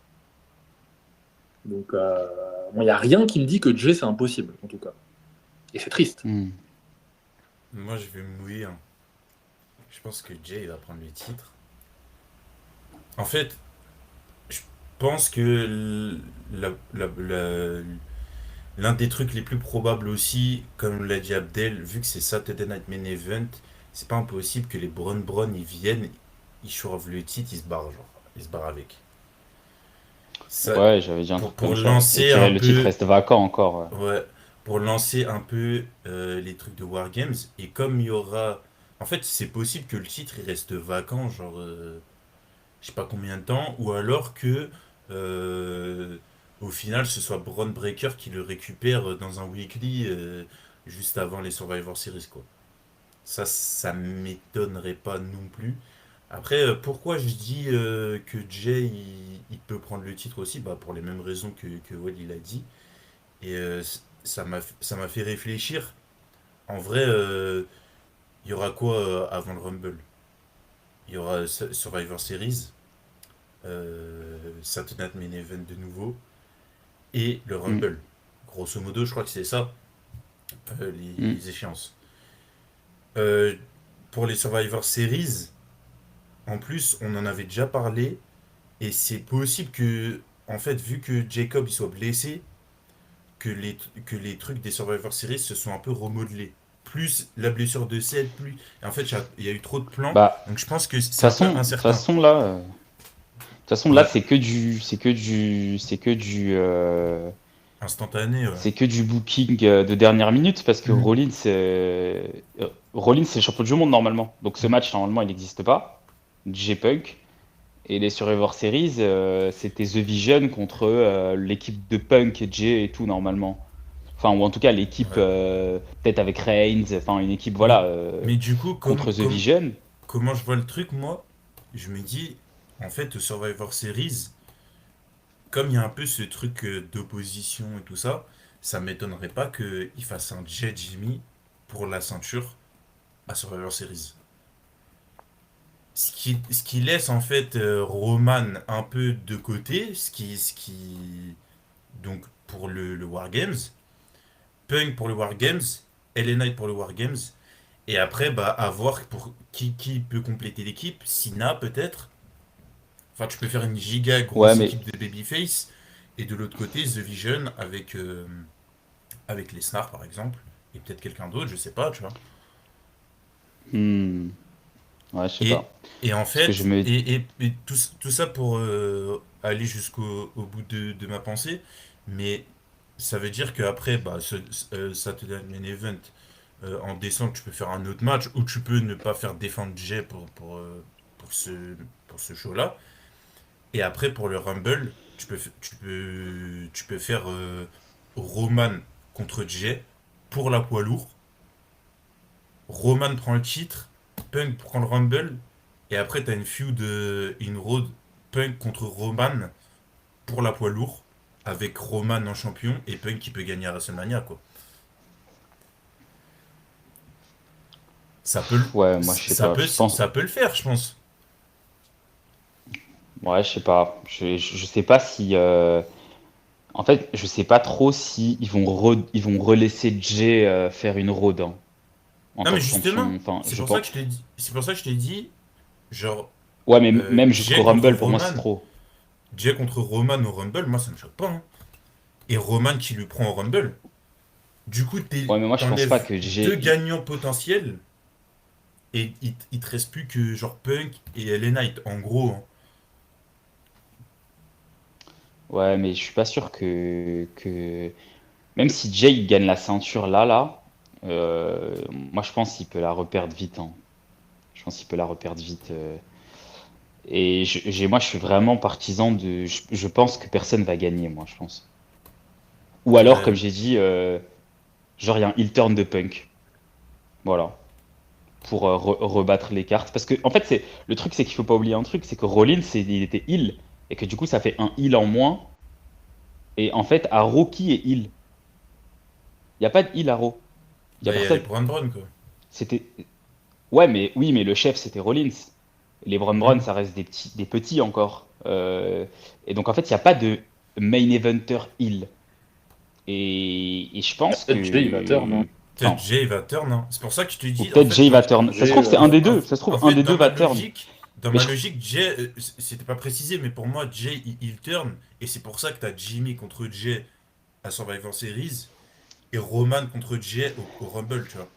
Donc, il n'y a rien qui me dit que Jay c'est impossible, en tout cas. Et c'est triste. Moi, je vais me mouiller, hein. Je pense que Jay il va prendre le titre. En fait, je pense que l'un des trucs les plus probables aussi, comme l'a dit Abdel, vu que c'est Saturday Night Main Event, c'est pas impossible que les Braun ils viennent, ils chourvent le titre, ils se barrent, genre. Ils se barrent avec. Ça, Ouais, j'avais dit un truc pour comme ça. Et lancer que un le titre peu. reste vacant encore. Ouais, pour lancer un peu les trucs de Wargames. Et comme il y aura. En fait, c'est possible que le titre il reste vacant, genre. Je sais pas combien de temps. Ou alors que. euh, Au final, ce soit Braun Breaker qui le récupère dans un weekly juste avant les Survivor Series, quoi. Ça m'étonnerait pas non plus. Après, pourquoi je dis que Jay il peut prendre le titre aussi? Bah, pour les mêmes raisons que Wally il a dit. Et ça m'a fait réfléchir. En vrai, il y aura quoi avant le Rumble? Il y aura Survivor Series, Saturday Night Main Event de nouveau, et le Mm, Rumble. Grosso modo, je crois que c'est ça, mm. les échéances. Euh, pour les Survivor Series, en plus, on en avait déjà parlé, et c'est possible que, en fait, vu que Jacob il soit blessé, que les trucs des Survivor Series se sont un peu remodelés. Plus la blessure de Cell, plus. Et en fait, il y a eu trop de plans. Bah, Donc je pense que c'est un peu de toute incertain. façon là, Ouais, instantané, ouais. c'est que du booking de dernière minute parce que Mm. Rollins c'est champion du monde normalement. Donc ce Mm. match normalement il n'existe pas. J-Punk. Et les Survivor Series, c'était The Vision contre l'équipe de Punk et Jay et tout, normalement. Enfin, ou en tout cas, l'équipe, Ouais. peut-être avec Reigns, enfin, une équipe, Mais, voilà, mais du coup, contre The Vision. comment je vois le truc, moi, je me dis, en fait, Survivor Series, comme il y a un peu ce truc d'opposition et tout ça, ça m'étonnerait pas qu'il fasse un Jet Jimmy pour la ceinture à Survivor Series. Ce qui laisse en fait Roman un peu de côté, donc pour le War Games, Punk pour le War Games, LA Knight pour le War Games, et après bah à voir pour qui peut compléter l'équipe, Sina peut-être. Enfin tu peux faire une giga Ouais, grosse mais. équipe de Babyface, et de l'autre côté The Vision avec les Snars par exemple, et peut-être quelqu'un d'autre, je sais pas, tu vois. Hmm, ouais, je sais Et, pas. et en Parce que je fait, me. et tout ça pour aller jusqu'au bout de ma pensée, mais ça veut dire qu'après, bah, Saturday Main Event, en décembre, tu peux faire un autre match, ou tu peux ne pas faire défendre Jay pour ce show-là. Et après, pour le Rumble, tu peux faire Roman contre Jay pour la poids lourd. Roman prend le titre, Punk prend le Rumble, et après t'as une feud, une road Punk contre Roman pour la poids lourd, avec Roman en champion et Punk qui peut gagner à WrestleMania, quoi. Ça peut, Ouais, moi, je sais pas. Je pense. ça peut le faire, je pense. Ouais, je sais pas. Je sais pas si. En fait, je sais pas trop si ils vont relaisser Jay faire une road hein, en Non tant mais que champion. justement, Enfin, c'est je pour ça pense. que je t'ai dit, c'est pour ça que je t'ai dit, genre Ouais, mais même jusqu'au Jay contre Rumble, pour moi, c'est Roman, trop. Jay contre Roman au Rumble, moi ça me choque pas, hein. Et Roman qui lui prend au Rumble. Du coup, Ouais, mais moi, je pense pas t'enlèves que deux Jay. gagnants potentiels. Et il te reste plus que genre Punk et LA Knight, en gros, hein. Ouais, mais je suis pas sûr que... Même si Jay il gagne la ceinture là, moi je pense qu'il peut la reperdre vite, hein. Je pense qu'il peut la reperdre vite. Et moi je suis vraiment partisan de... Je pense que personne va gagner, moi je pense. Ou alors, Ouais, comme j'ai dit, genre il y a un heel turn de Punk. Voilà. Pour rebattre les cartes. Parce que, en fait, le truc c'est qu'il faut pas oublier un truc, c'est que Rollins, il était heel. Et que du coup ça fait un heel en moins. Et en fait, à Raw, qui est heel? Il n'y a pas de heel à Raw. Il y a bah il y avait personne. Braun quoi. C'était. Ouais, mais oui, mais le chef, c'était Rollins. Les Brown, Hmm. ça reste des petits encore. Et donc, en fait, il n'y a pas de main eventer heel. Et je pense Peut-être Jay, il va turn, hein. que. Peut-être Enfin, Jay va turn, hein. C'est pour ça que je te ou dis, en peut-être fait, Jay va turn. Ça se Jay, trouve, c'est un des deux. Ça se en trouve, un fait, des deux va turn. dans Mais ma je- logique, Jay, c'était pas précisé, mais pour moi, Jay, il turn, et c'est pour ça que t'as Jimmy contre Jay à Survivor Series, et Roman contre Jay au Rumble, tu vois.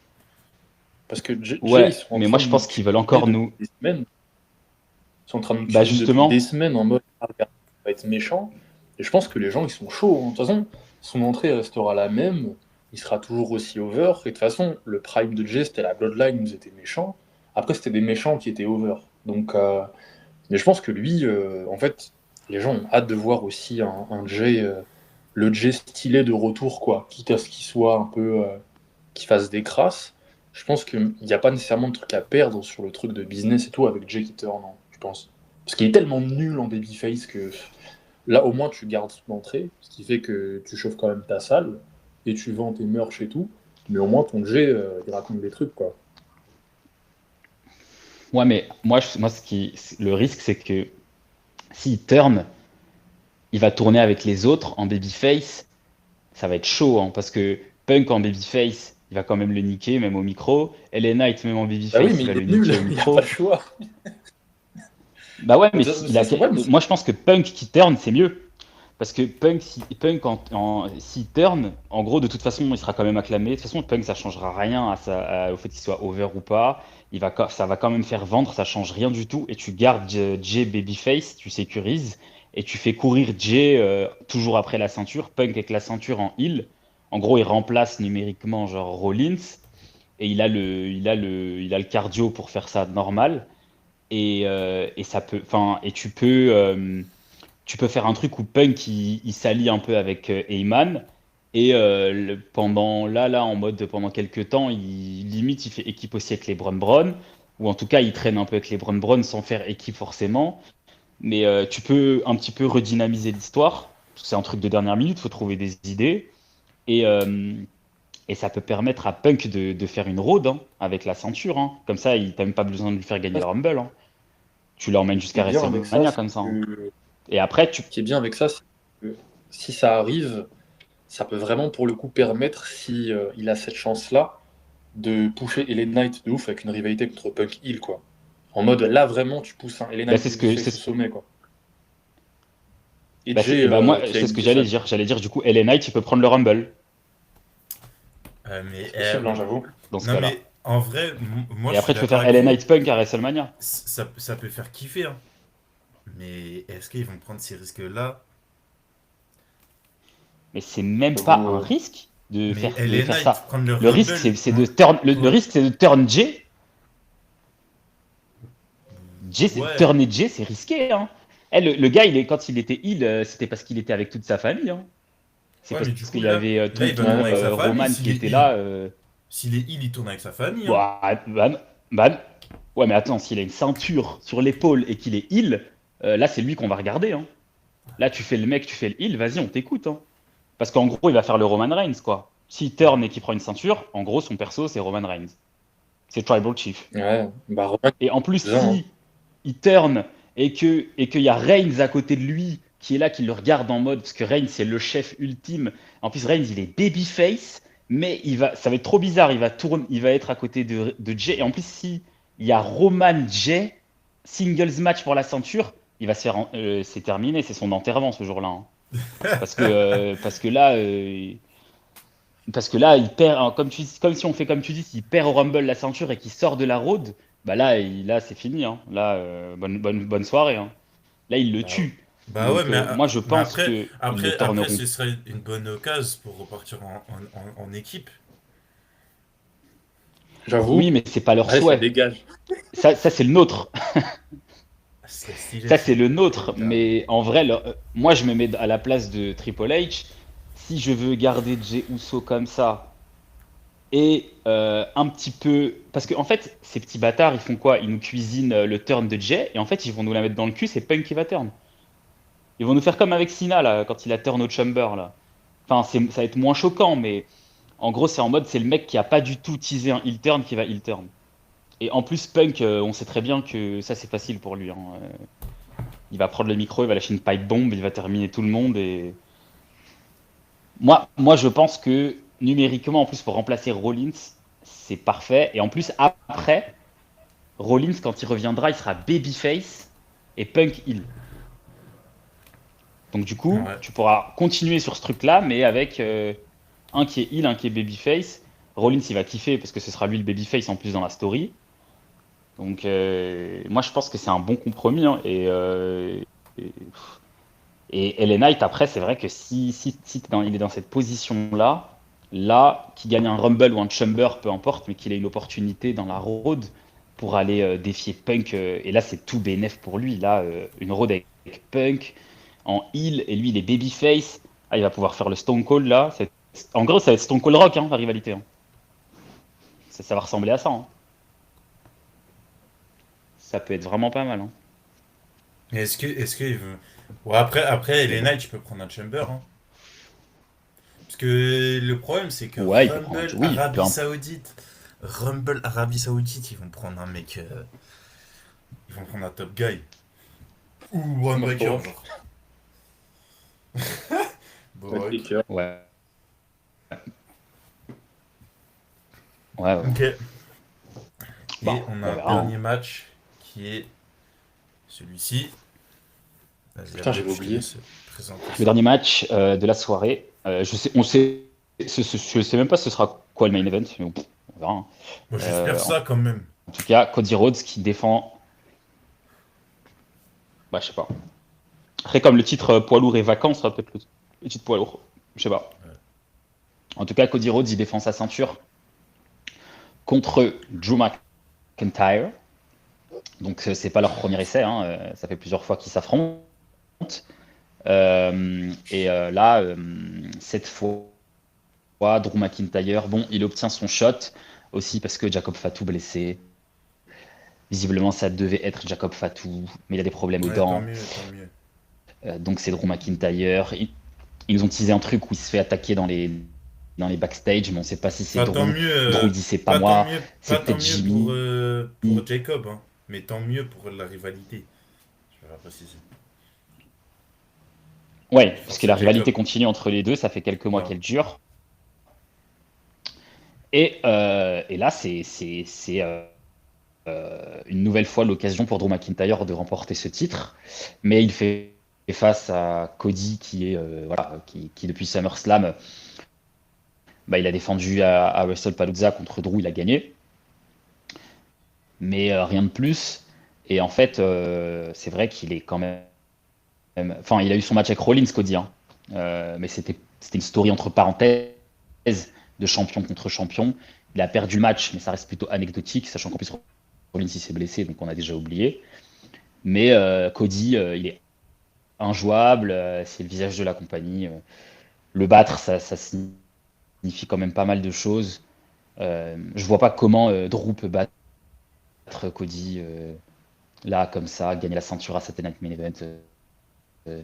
Parce que Jay, ils Ouais, sont en mais moi, train de je nous pense qu'ils veulent tuer encore depuis nous. des semaines. Ils sont en train de nous Bah, tuer depuis des justement. semaines en mode ah, regarde, ça va être méchant. Et je pense que les gens, ils sont chauds, hein. De toute façon, son entrée restera la même. Il sera toujours aussi over. Et de toute façon, le prime de Jay, c'était la Bloodline, nous était méchants. Après, c'était des méchants qui étaient over. Donc, mais je pense que lui, en fait, les gens ont hâte de voir aussi un Jay, le Jay stylé de retour, quoi. Quitte à ce qu'il soit un peu, qu'il fasse des crasses. Je pense qu'il n'y a pas nécessairement de truc à perdre sur le truc de business et tout avec Jay qui turn, non, je pense. Parce qu'il est tellement nul en babyface que là, au moins, tu gardes son entrée, ce qui fait que tu chauffes quand même ta salle et tu vends tes merch et tout. Mais au moins, ton Jay, il raconte des trucs, quoi. Ouais, mais moi le risque, c'est que s'il turn, il va tourner avec les autres en babyface. Ça va être chaud, hein, parce que Punk en babyface, il va quand même le niquer, même au micro. LA Knight, même en Bah oui, babyface, mais il va il le est nul, niquer au il n'y a pas le micro. choix. Bah ouais, mais Ça, c'est vrai, parce que moi je pense que Punk qui turn, c'est mieux. Parce que Punk s'il turn, en gros, de toute façon, il sera quand même acclamé. De toute façon, Punk, ça changera rien au fait qu'il soit over ou pas. Ça va quand même faire vendre, ça change rien du tout. Et tu gardes Jay Babyface, tu sécurises, et tu fais courir Jay toujours après la ceinture. Punk avec la ceinture en heel. En gros, il remplace numériquement genre Rollins, et il a le cardio pour faire ça normal. et ça peut, enfin, et tu peux faire un truc où Punk il s'allie un peu avec Heyman et en mode pendant quelques temps, il fait équipe aussi avec les Bron Bron, ou en tout cas il traîne un peu avec les Bron Bron sans faire équipe forcément. Mais tu peux un petit peu redynamiser l'histoire, parce que c'est un truc de dernière minute, faut trouver des idées. Et, euh, et ça peut permettre à Punk de faire une road hein, avec la ceinture. Hein. Comme ça, t'as même pas besoin de lui faire gagner le Rumble. Hein. Tu l'emmènes Ce qui est jusqu'à bien avec ça, WrestleMania c'est comme ça. Hein. que, Et après, tu. ce qui est bien avec ça, c'est que si ça arrive, ça peut vraiment pour le coup permettre, si il a cette chance-là, de pousser LA Knight de ouf avec une rivalité contre Punk Hill, quoi. En mode là vraiment tu pousses un LA Bah, Knight Babyface au sommet, quoi. Et Jay moi, qui a c'est ce une que j'allais défaite. dire. J'allais dire, du coup, LA Knight, il peut prendre le Rumble Mais C'est possible, hein, j'avoue. dans ce non, cas-là. mais en vrai, moi Et je suis après, tu peux d'accord faire avec LA vous. Knight Punk à WrestleMania. Ça peut faire kiffer, hein. Mais est-ce qu'ils vont prendre ces risques-là? Mais c'est même pas J'avoue, un risque Mais de LA faire Knight, ça. prendre le Le risque, Rumble, c'est de turn, le risque, c'est de turn Jay. ouais. Turner Jay, c'est risqué. Hein. Le gars, quand il était heal, c'était parce qu'il était avec toute sa famille. Hein. C'est Ouais, parce mais du qu'il coup, y avait là, il va ouais. tourner avec sa famille Roman s'il qui est était heal. là. S'il est heal, il tourne avec sa famille, hein. Bah, ouais, mais attends, s'il a une ceinture sur l'épaule et qu'il est heal, là, c'est lui qu'on va regarder. Hein. Là, tu fais le mec, tu fais le heal, vas-y, on t'écoute. Hein. Parce qu'en gros, il va faire le Roman Reigns, quoi. S'il turn et qu'il prend une ceinture, en gros, son perso, c'est Roman Reigns. C'est Tribal Chief. Ouais, bah Roman, Et en plus, c'est ça, hein. si il turn et qu'il y a Reigns à côté de lui qui est là, qui le regarde en mode, parce que Reigns c'est le chef ultime. En plus, Reigns il est babyface, mais ça va être trop bizarre. Il va être à côté de Jay. Et en plus, si il y a Roman Jay, singles match pour la ceinture, il va se faire, c'est terminé, c'est son enterrement ce jour-là. Hein. Parce que là, il perd, hein, comme si on fait comme tu dis, s'il perd au Rumble la ceinture et qu'il sort de la road, bah là, là c'est fini. Hein. Là, bonne soirée. Hein. Là, il le Bah, tue. Bah ouais, Donc, moi, je mais pense qu'ils le après, tourneront. ce serait une bonne occasion pour repartir en équipe. Oui, j'avoue, mais c'est pas leur ouais, ça souhait. dégage. Ça c'est le nôtre. C'est stylé, Ça, ça. c'est le C'est nôtre. littéralement. Mais en vrai, moi, je me mets à la place de Triple H. Si je veux garder Jey Uso comme ça, et un petit peu. Parce qu'en fait, ces petits bâtards, ils font quoi? Ils nous cuisinent le turn de Jay, et en fait, ils vont nous la mettre dans le cul, c'est Punk qui va turn. Ils vont nous faire comme avec Cena, là, quand il a turn au Chamber, là. Enfin, ça va être moins choquant, mais en gros, c'est en mode, c'est le mec qui a pas du tout teasé un heel turn qui va heel turn. Et en plus, Punk, on sait très bien que ça, c'est facile pour lui. Hein. Il va prendre le micro, il va lâcher une pipe bombe, il va terminer tout le monde. Et moi, je pense que numériquement, en plus, pour remplacer Rollins, c'est parfait. Et en plus, après, Rollins, quand il reviendra, il sera babyface et Punk heel. Donc du coup, Ouais. tu pourras continuer sur ce truc-là, mais avec un qui est heel, un qui est babyface. Rollins, il va kiffer parce que ce sera lui le babyface en plus dans la story. Donc moi, je pense que c'est un bon compromis. Hein, et, et LA Knight, après, c'est vrai que si il est dans cette position-là, là, qu'il gagne un Rumble ou un Chamber, peu importe, mais qu'il ait une opportunité dans la road pour aller défier Punk. Et là, c'est tout bénef pour lui. Là, une road avec Punk en heel, et lui, il est babyface. Ah, il va pouvoir faire le Stone Cold, là. En gros, ça va être Stone Cold Rock, hein, la rivalité. Hein. Ça va ressembler à ça. Hein. Ça peut être vraiment pas mal. Hein. Mais est-ce qu'il veut. Ouais, après, Mais les bon. Knights, tu peux prendre un Chamber, hein. Parce que le problème, c'est que Ouais, il peut prendre un. Oui, peu importe. Rumble Arabie Saoudite, ils vont prendre un mec. Ils vont prendre un top guy. Ou One Moi, Breaker, pour genre. Bon, ouais, ok. Taker. Ouais. Ouais. Ok. Bon, Et on a on un verra. Hein. dernier match qui est celui-ci. Vas-y, Putain, Abdel, j'avais je te oublié. laisse présenter Le ça. dernier match de la soirée. Je sais même pas ce sera quoi le main event, mais bon, on verra. Hein. Moi, j'espère En ça quand même. tout cas, Cody Rhodes qui défend. Bah, je sais pas. Après, comme le titre poids lourd est vacant, ça sera peut-être le titre poids lourd. Je sais pas. Ouais. En tout cas, Cody Rhodes, il défend sa ceinture contre Drew McIntyre. Donc c'est pas leur premier essai, hein, ça fait plusieurs fois qu'ils s'affrontent. Là, cette fois, Drew McIntyre, bon, il obtient son shot aussi parce que Jacob Fatou blessé. Visiblement, ça devait être Jacob Fatou, mais il a des problèmes aux Ouais, tant dents. mieux, tant mieux. Donc c'est Drew McIntyre. Ils nous ont teasé un truc où il se fait attaquer dans les backstage, mais on sait pas si c'est Pas tant Drew. mieux, Drew il dit c'est pas moi, pas c'est tant peut-être mieux Jimmy. pour Jacob, hein, mais tant mieux pour la rivalité. Je vais la préciser. Ouais, parce que Force la à Jacob. rivalité continue entre les deux, ça fait quelques mois Non. qu'elle dure. Et là, une nouvelle fois l'occasion pour Drew McIntyre de remporter ce titre, mais il fait face à Cody qui depuis SummerSlam, bah, il a défendu à WrestlePalooza contre Drew, il a gagné, mais rien de plus. Et en fait, c'est vrai qu'il est quand même, enfin, il a eu son match avec Rollins, Cody, hein. Mais c'était une story entre parenthèses de champion contre champion. Il a perdu le match, mais ça reste plutôt anecdotique, sachant qu'en plus Rollins il s'est blessé, donc on a déjà oublié. Mais Cody, il est injouable, c'est le visage de la compagnie. Le battre, ça signifie quand même pas mal de choses. Je vois pas comment Drew peut battre Cody là, comme ça, gagner la ceinture à Saturday Night Main Event. Euh,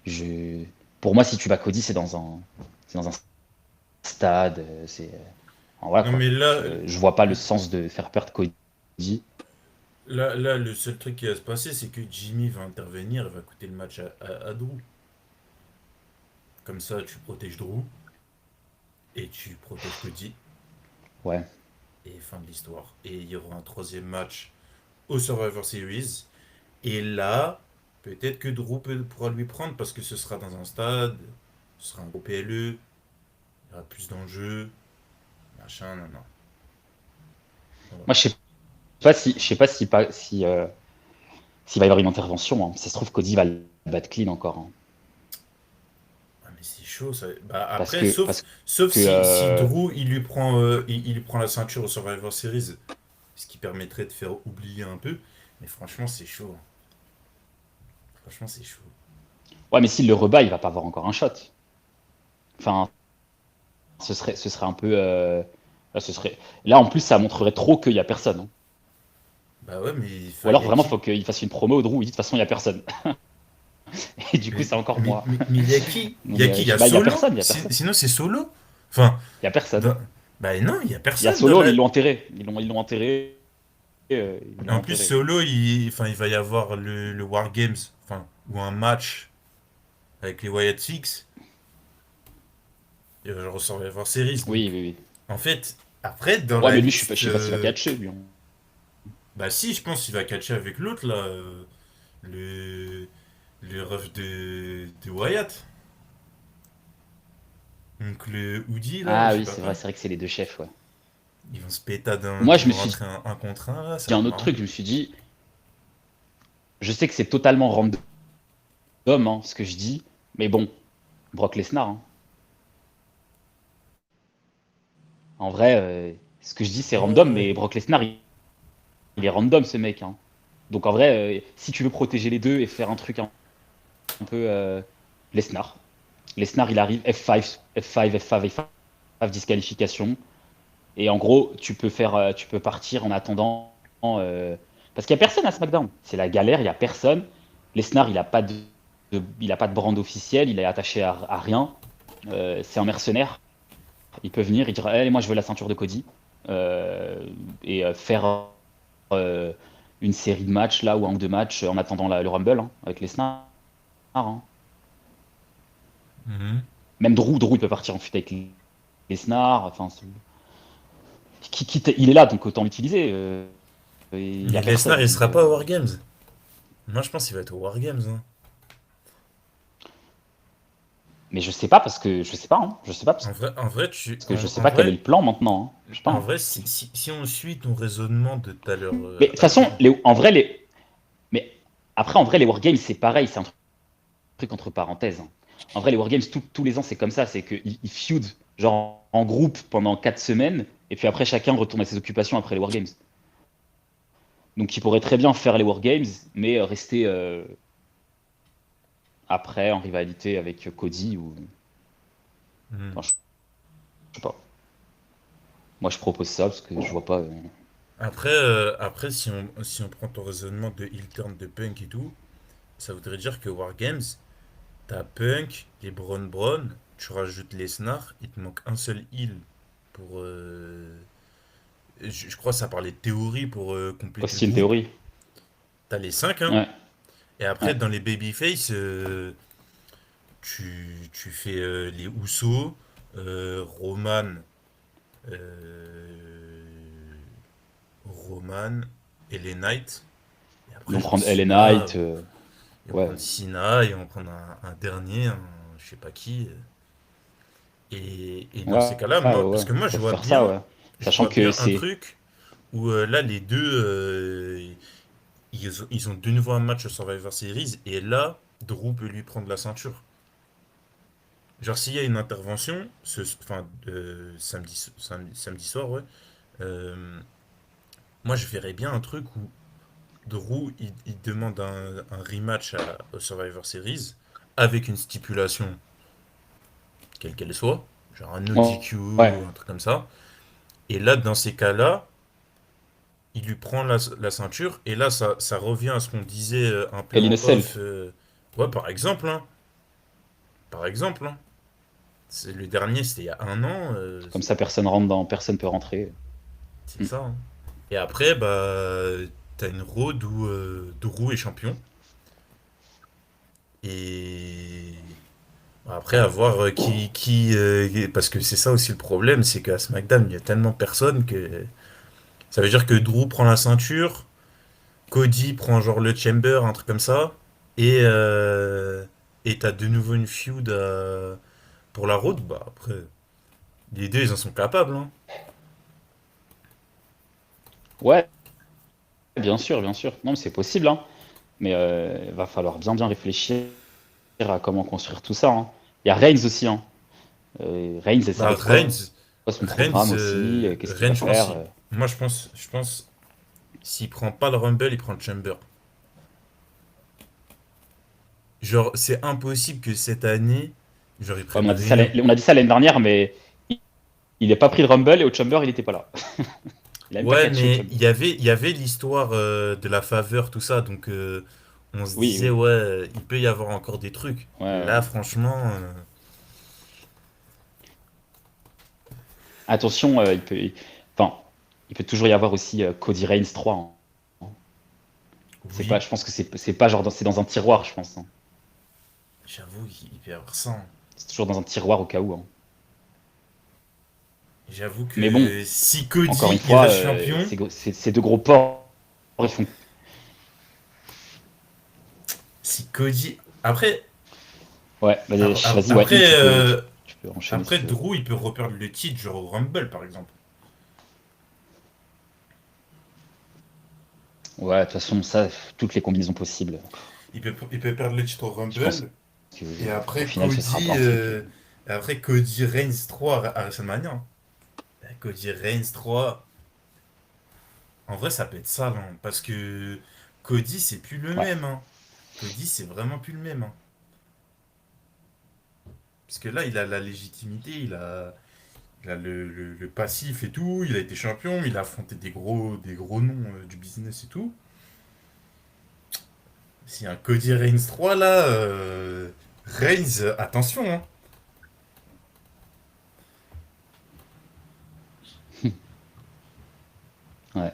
je... Pour moi, si tu bats Cody, c'est dans un stade. Voilà Non, quoi. mais Je vois pas le sens de faire perdre Cody. là, le seul truc qui va se passer, c'est que Jimmy va intervenir et va coûter le match à Drew. Comme ça, tu protèges Drew et tu protèges Cody. Ouais. Et fin de l'histoire. Et il y aura un troisième match au Survivor Series. Et là, peut-être que pourra lui prendre parce que ce sera dans un stade, ce sera un gros PLE, il y aura plus d'enjeux, machin, non, non. Voilà. Moi, je sais pas si s'il va y avoir une intervention, hein. Si ça se trouve, Cody va le battre clean encore, hein. Ah, mais c'est chaud ça. Bah, Parce après, que, sauf, parce sauf que si Drew il lui prend la ceinture au Survivor Series, ce qui permettrait de faire oublier un peu. Mais franchement, c'est chaud. Franchement, c'est chaud. ouais, mais s'il le rebat, il va pas avoir encore un shot. Enfin, ce serait un peu. Là, en plus, ça montrerait trop qu'il y a personne, hein. Bah ouais, mais Ou enfin, il alors y a vraiment, qui? faut qu'il fasse une promo au Drew. Il dit de toute façon, il y a personne. Et du coup, Mais c'est encore mais moi. mais il y a qui? Il y a Mais qui? Il y a bah, il y a Solo? personne, il y a personne, Sinon, c'est Solo? Enfin, il y a personne. dans- bah non, il y a Il y a personne dans Solo, mais la. ils l'ont enterré. Ils l'ont enterré. Ils Et l'ont en plus, enterré. Solo, enfin, il va y avoir le War Games, enfin, ou un match avec les Wyatt Six. Il va ressort Survivor Series. Oui, Donc, oui, oui. en fait, après, dans Ouais, la mais lui, je liste. sais pas s'il va catcher, lui, hein. Bah si, je pense qu'il va catcher avec l'autre, là. Le. Le ref de Wyatt. Donc le Hoodie, là, Ah je sais oui, pas c'est quoi. vrai que c'est les deux chefs, ouais. Ils vont se péter Moi, ils je me vont suis rentrer un contre un, là, ça dit va un être autre marrant. truc. Je me suis dit, je sais que c'est totalement random, hein, ce que je dis, mais bon, Brock Lesnar, hein. En vrai, ce que je dis, c'est Ouais, random, ouais. mais Brock Lesnar, il est random, ce mec, hein. Donc en vrai, si tu veux protéger les deux et faire un truc un peu Lesnar. Lesnar, il arrive F5, F5, F5, F5, disqualification. Et en gros, tu peux partir en attendant. Parce qu'il n'y a personne à SmackDown. C'est la galère, il n'y a personne. Lesnar, il a pas de brand officiel, il est attaché à rien. C'est un mercenaire. Il peut venir, il dire hey, moi je veux la ceinture de Cody. Faire euh, une série de matchs là ou un ou deux matchs en attendant le Rumble, hein, avec Lesnar, hein. Mhm. Même Drew, il peut partir en fut avec Lesnar. Enfin, il est là, donc autant l'utiliser. Il n'y Mais a personne. Lesnar, il Donc, sera pas au War Games. Moi, je pense qu'il va être au War Games, hein. mais je sais pas parce que je sais pas, hein. Je sais pas parce En vrai, que je sais pas quel est le plan maintenant, hein. Je sais pas, en hein. vrai, si on suit ton raisonnement de tout à l'heure, Mais de toute façon, Adrien. en vrai, mais après, en vrai, les wargames, c'est pareil, c'est un truc entre parenthèses, hein. En vrai, les wargames, tous les ans, c'est comme ça, c'est qu'ils feud genre en groupe pendant 4 semaines, et puis après, chacun retourne à ses occupations après les wargames. Donc il pourrait très bien faire les Wargames, mais rester après en rivalité avec Cody ou. Hmm. Enfin, je sais pas. Moi je propose ça parce que je vois pas. Après si on prend ton raisonnement de heel turn de Punk et tout, ça voudrait dire que Wargames, t'as Punk, les Braun, tu rajoutes Lesnar, il te manque un seul heel pour. Je crois que ça parlait de théorie pour compléter le Austin groupe. Theory. T'as les 5, hein. Ouais, Et après, ouais. dans les Babyface, tu fais les Usos, Roman, euh, Roman et les Knights. Et Ils vont après, genre prendre LA Cena, Knight. ils vont Ouais. prendre Cena, ils vont prendre un dernier, je sais pas qui. Et dans Ouais, ces cas-là, ouais, parce ouais. que moi, Ils peuvent faire ça, ouais. je Sachant vois que bien un c'est. truc où là, les deux, ils ont de nouveau un match au Survivor Series, et là, Drew peut lui prendre la ceinture. Genre, s'il y a une intervention, enfin, samedi soir, ouais, euh, moi, je verrais bien un truc où Drew, il demande un rematch au Survivor Series avec une stipulation, quelle qu'elle soit, genre un no Ouais. DQ Ouais. ou un truc comme ça. Et là, dans ces cas-là, il lui prend la ceinture, et là, ça revient à ce qu'on disait un peu Hell in a en Cell. off. Ouais, par exemple, hein. Par exemple, hein. Le dernier, c'était il y a un an. Comme ça, personne rentre dans. Personne peut rentrer. C'est Mm. ça, hein. Et après, bah, t'as une road où Drew est champion. Et bah, après, à voir parce que c'est ça aussi le problème, c'est qu'à SmackDown, il y a tellement personne que. Ça veut dire que Drew prend la ceinture, Cody prend genre le Chamber, un truc comme ça. Et t'as de nouveau une feud pour la road. Bah, après, les deux, ils en sont capables, hein. Ouais, bien sûr, bien sûr. Non, mais c'est possible, hein. Mais il va falloir bien, bien réfléchir à comment construire tout ça, hein. Il y a Reigns aussi, hein. Reigns, ça va Bah, être quoi? Reigns, Son programme aussi? Qu'est-ce qu'il va Reigns, je pense, faire? moi, je pense, s'il prend pas le Rumble, il prend le Chamber. Genre, c'est impossible que cette année, genre, ils Ouais, prennent rien. on a dit ça l'année dernière, mais il n'a pas pris le Rumble et au Chamber, il n'était pas là. Il a même pas Ouais, catché au mais Chamber. il y avait l'histoire de la faveur, tout ça, donc on se Oui, disait, oui. ouais, il peut y avoir encore des trucs. Ouais, Là, ouais. franchement, Attention, enfin, il peut toujours y avoir aussi Cody Reigns 3, hein. C'est pas, oui, je pense que c'est pas genre c'est dans un tiroir, je pense, hein. j'avoue, il peut y avoir ça, hein. C'est toujours dans un tiroir au cas où, hein. J'avoue Mais bon, que si encore une Cody, il fois, reste champion, ces deux gros porcs, ils font. si Cody. Après, Ouais, vas-y, ouais, après, tu peux enchaîner si après, tu veux. Drew, il peut reperdre le titre, genre au Rumble, par exemple. Ouais, de toute façon, ça, toutes les combinaisons possibles. Il peut perdre le titre au Je pense Rumble. que Et au après final, ce sera pas Cody, un truc. Reigns 3 à WrestleMania, hein. Cody Reigns 3. En vrai, ça peut être ça, hein, parce que Cody, c'est plus le Ouais, même, hein. Cody, c'est vraiment plus le même, hein. Parce que là, il a la légitimité, il a le passif et tout, il a été champion, il a affronté des gros noms du business et tout. Si un Cody Reigns 3 là, Reigns, attention, hein. ouais.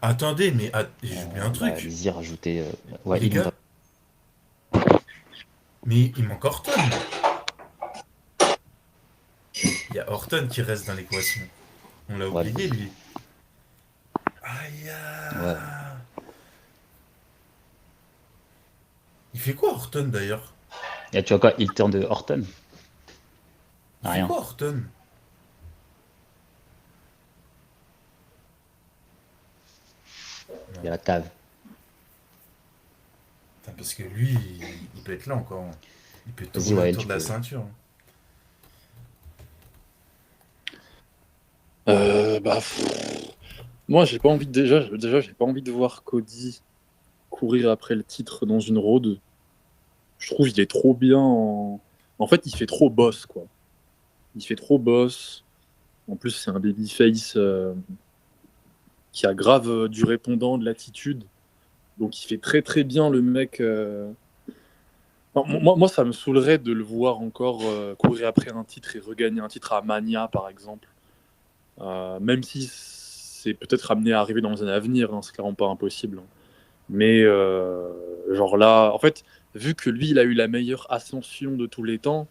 Attendez, mais j'ai oublié un Bah, truc. allez-y, rajoutez. Ouais, Les gars, mais il manque Orton. Il y a Orton qui reste dans l'équation. On l'a Ouais, oublié, lui. Aïe. ouais. Il fait quoi, Orton, d'ailleurs? Et tu vois quoi, il turn de Orton? Il fait Rien. quoi, Orton? Il y a Non. la cave. Putain, parce que lui, il peut être là encore, hein. Il peut Vas-y, tourner ouais, autour tu de la peux. ceinture, hein. Bah, pff, Moi, j'ai pas envie déjà, j'ai pas envie de voir Cody courir après le titre dans une road. Je trouve qu'il est trop bien en fait, il fait trop boss, quoi. Il fait trop boss. En plus, c'est un babyface qui a grave du répondant, de l'attitude. Donc, il fait très très bien le mec. Moi, ça me saoulerait de le voir encore courir après un titre et regagner un titre à Mania, par exemple. Même si c'est peut-être amené à arriver dans les années à venir, hein, c'est clairement pas impossible, hein. Mais genre là, en fait, vu que lui, il a eu la meilleure ascension de tous les temps,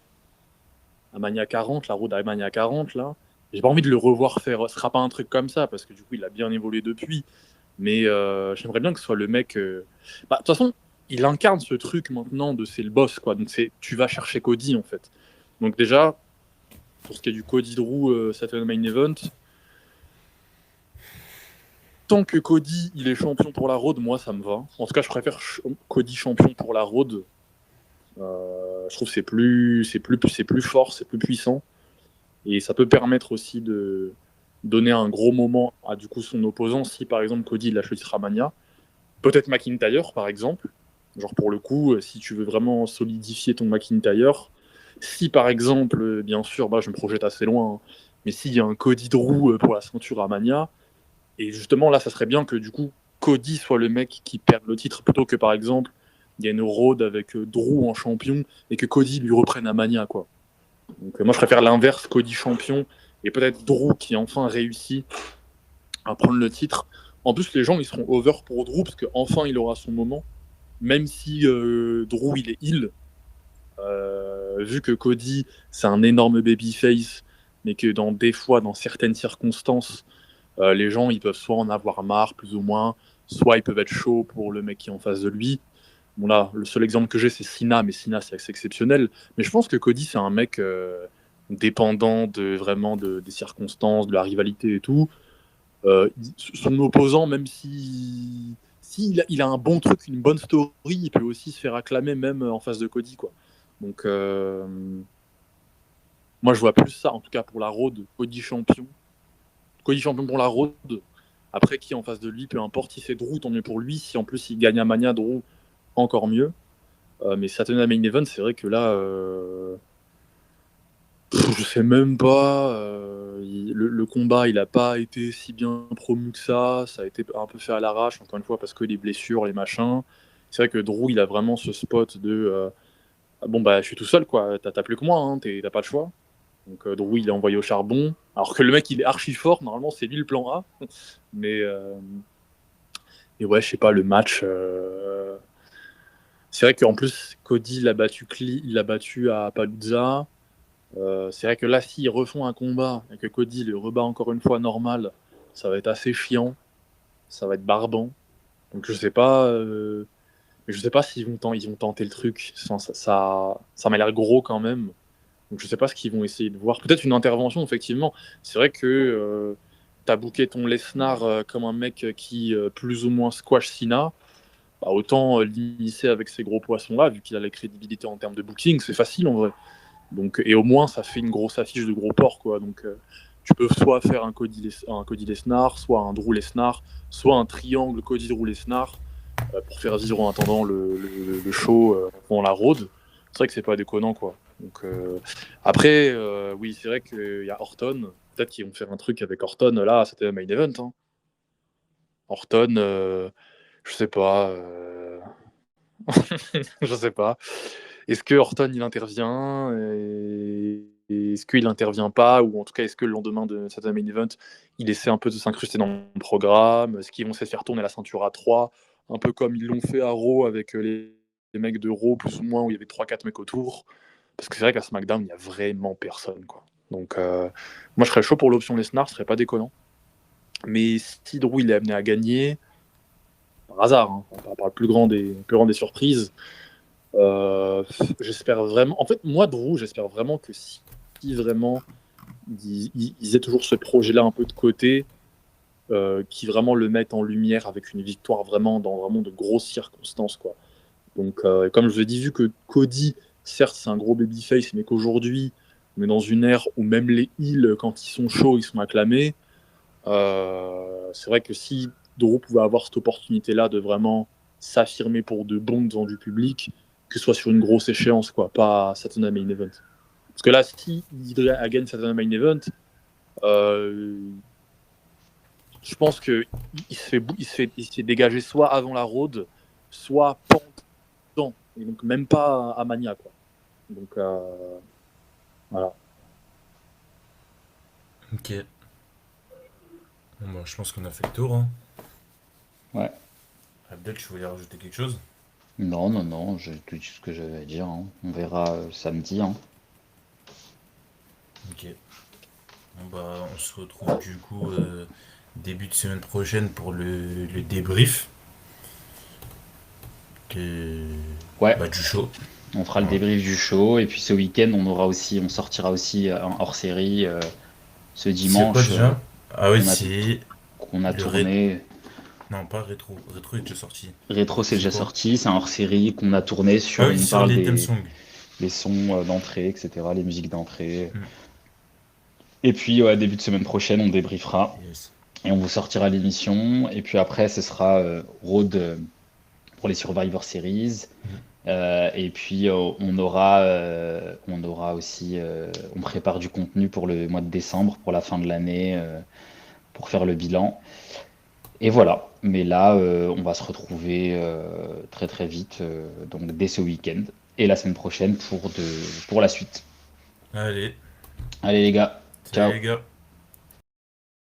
à Mania 40, la route à Mania 40, là, j'ai pas envie de le revoir faire. Ce sera pas un truc comme ça, parce que du coup, il a bien évolué depuis. Mais j'aimerais bien que ce soit le mec. Bah, de toute façon, il incarne ce truc maintenant de c'est le boss, quoi. Donc tu vas chercher Cody, en fait. Donc déjà, pour ce qui est du Cody Drew Saturday Main Event, tant que Cody il est champion pour la road, moi ça me va. En tout cas, je préfère Cody champion pour la road. Je trouve que c'est plus fort, c'est plus puissant. Et ça peut permettre aussi de donner un gros moment à du coup son opposant si par exemple Cody il lâche le titre à Mania. Peut-être McIntyre par exemple. Genre pour le coup, si tu veux vraiment solidifier ton McIntyre, si par exemple, bien sûr, bah, je me projette assez loin, hein, mais s'il y a un Cody Drew pour la ceinture à Mania, et justement là, ça serait bien que du coup Cody soit le mec qui perde le titre plutôt que par exemple il y a une road avec Drew en champion et que Cody lui reprenne à Mania, quoi. Donc moi je préfère l'inverse, Cody champion et peut-être Drew qui enfin réussit à prendre le titre. En plus les gens ils seront over pour Drew parce qu'enfin il aura son moment, même si Drew il est heel, vu que Cody c'est un énorme babyface, mais que des fois dans certaines circonstances les gens ils peuvent soit en avoir marre plus ou moins, soit ils peuvent être chauds pour le mec qui est en face de lui. Bon là, le seul exemple que j'ai c'est Cena, mais Cena c'est assez exceptionnel. Mais je pense que Cody c'est un mec dépendant des circonstances, de la rivalité et tout. Son opposant, même si il a un bon truc, une bonne story, il peut aussi se faire acclamer même en face de Cody, quoi. Donc moi je vois plus ça, en tout cas pour la road, Cody champion pour la road. Après qui est en face de lui, peu importe, si c'est Drew, tant mieux pour lui. Si en plus il gagne à Mania, Drew, encore mieux. Mais Saturday Main Event, c'est vrai que là, je sais même pas. Le combat, il a pas été si bien promu que ça. Ça a été un peu fait à l'arrache, encore une fois, parce que les blessures, les machins. C'est vrai que Drew, il a vraiment ce spot de ah bon, bah, je suis tout seul, quoi. T'as plus que moi, hein, t'as pas de choix. Donc Drew, il est envoyé au charbon. Alors que le mec, il est archi fort. Normalement, c'est lui le plan A. Mais et ouais, je sais pas, le match. C'est vrai qu'en plus, Cody il l'a battu à Palooza. C'est vrai que là, s'ils refont un combat et que Cody le rebat encore une fois normal, ça va être assez chiant, ça va être barbant. Donc je sais pas s'ils ils vont tenter le truc. Ça m'a l'air gros quand même. Donc je sais pas ce qu'ils vont essayer de voir. Peut-être une intervention, effectivement. C'est vrai que t'as booké ton Lesnar comme un mec qui plus ou moins squash Cena. Bah, autant l'initier avec ces gros poissons-là, vu qu'il a la crédibilité en termes de booking, c'est facile en vrai. Donc, et au moins, ça fait une grosse affiche de gros porc, quoi. Donc, tu peux soit faire un Cody Lesnar, soit un Drew Lesnar, soit un triangle Cody Drew Lesnar pour faire vivre en attendant le show pendant la road. C'est vrai que c'est pas déconnant, quoi. Donc, après, oui, c'est vrai qu'il y a Orton. Peut-être qu'ils vont faire un truc avec Orton. Là, c'était le main event, hein. Orton, je sais pas. Je sais pas. Est-ce que Orton il intervient et est-ce qu'il intervient pas, ou en tout cas est-ce que le lendemain de cette main event il essaie un peu de s'incruster dans le programme? Est-ce qu'ils vont essayer de faire tourner la ceinture à 3 un peu comme ils l'ont fait à Raw avec les mecs de Raw plus ou moins, où il y avait 3-4 mecs autour? Parce que c'est vrai qu'à SmackDown il y a vraiment personne, quoi. Donc moi je serais chaud pour l'option Lesnar, ce serait pas déconnant. Mais si Drew il est amené à gagner par hasard, hein, par le plus grand des surprises, j'espère vraiment. En fait, moi, Drew, j'espère vraiment que si vraiment ils aient toujours ce projet-là un peu de côté, qui vraiment le mettent en lumière avec une victoire vraiment dans vraiment de grosses circonstances, quoi. Donc, comme je vous ai dit, vu que Cody, certes, c'est un gros babyface, mais qu'aujourd'hui, on est dans une ère où même les heels, quand ils sont chauds, ils sont acclamés. C'est vrai que si Drew pouvait avoir cette opportunité-là de vraiment s'affirmer pour de bon devant du public, que ce soit sur une grosse échéance, quoi, pas Saturday Main Event. Parce que là, si il gagne Saturday Main Event, euh, je pense que il se fait dégager soit avant la road, soit pendant, et donc même pas à Mania, quoi. Donc voilà. Ok. Bon, bah, je pense qu'on a fait le tour. Hein. Ouais. Abdel, tu voulais rajouter quelque chose? Non, non, non, j'ai tout dit ce que j'avais à dire, hein. On verra samedi, hein. Ok. Bon, bah, on se retrouve du coup début de semaine prochaine pour le débrief de, Ouais, du show. on fera le Voilà. débrief du show et puis ce week-end on sortira aussi un hors-série ce C'est quoi dimanche déjà? Ah oui, qu'on a c'est qu'on a le Red. tourné. Non, pas Rétro. Rétro est déjà sorti. Rétro, c'est C'est déjà quoi? sorti, c'est un hors-série qu'on a tourné Ah sur oui, où on sur parle les theme des songs. les sons d'entrée, etc., les musiques d'entrée. Hmm. Et puis ouais, début de semaine prochaine, on débriefera Yes. et on vous sortira l'émission. Et puis après, ce sera Road pour les Survivor Series. Hmm. Et puis on aura aussi, on prépare du contenu pour le mois de décembre, pour la fin de l'année, pour faire le bilan. Et voilà. Mais là, on va se retrouver très très vite, donc dès ce week-end et la semaine prochaine pour la suite. Allez, Allez les gars, salut ciao. les gars.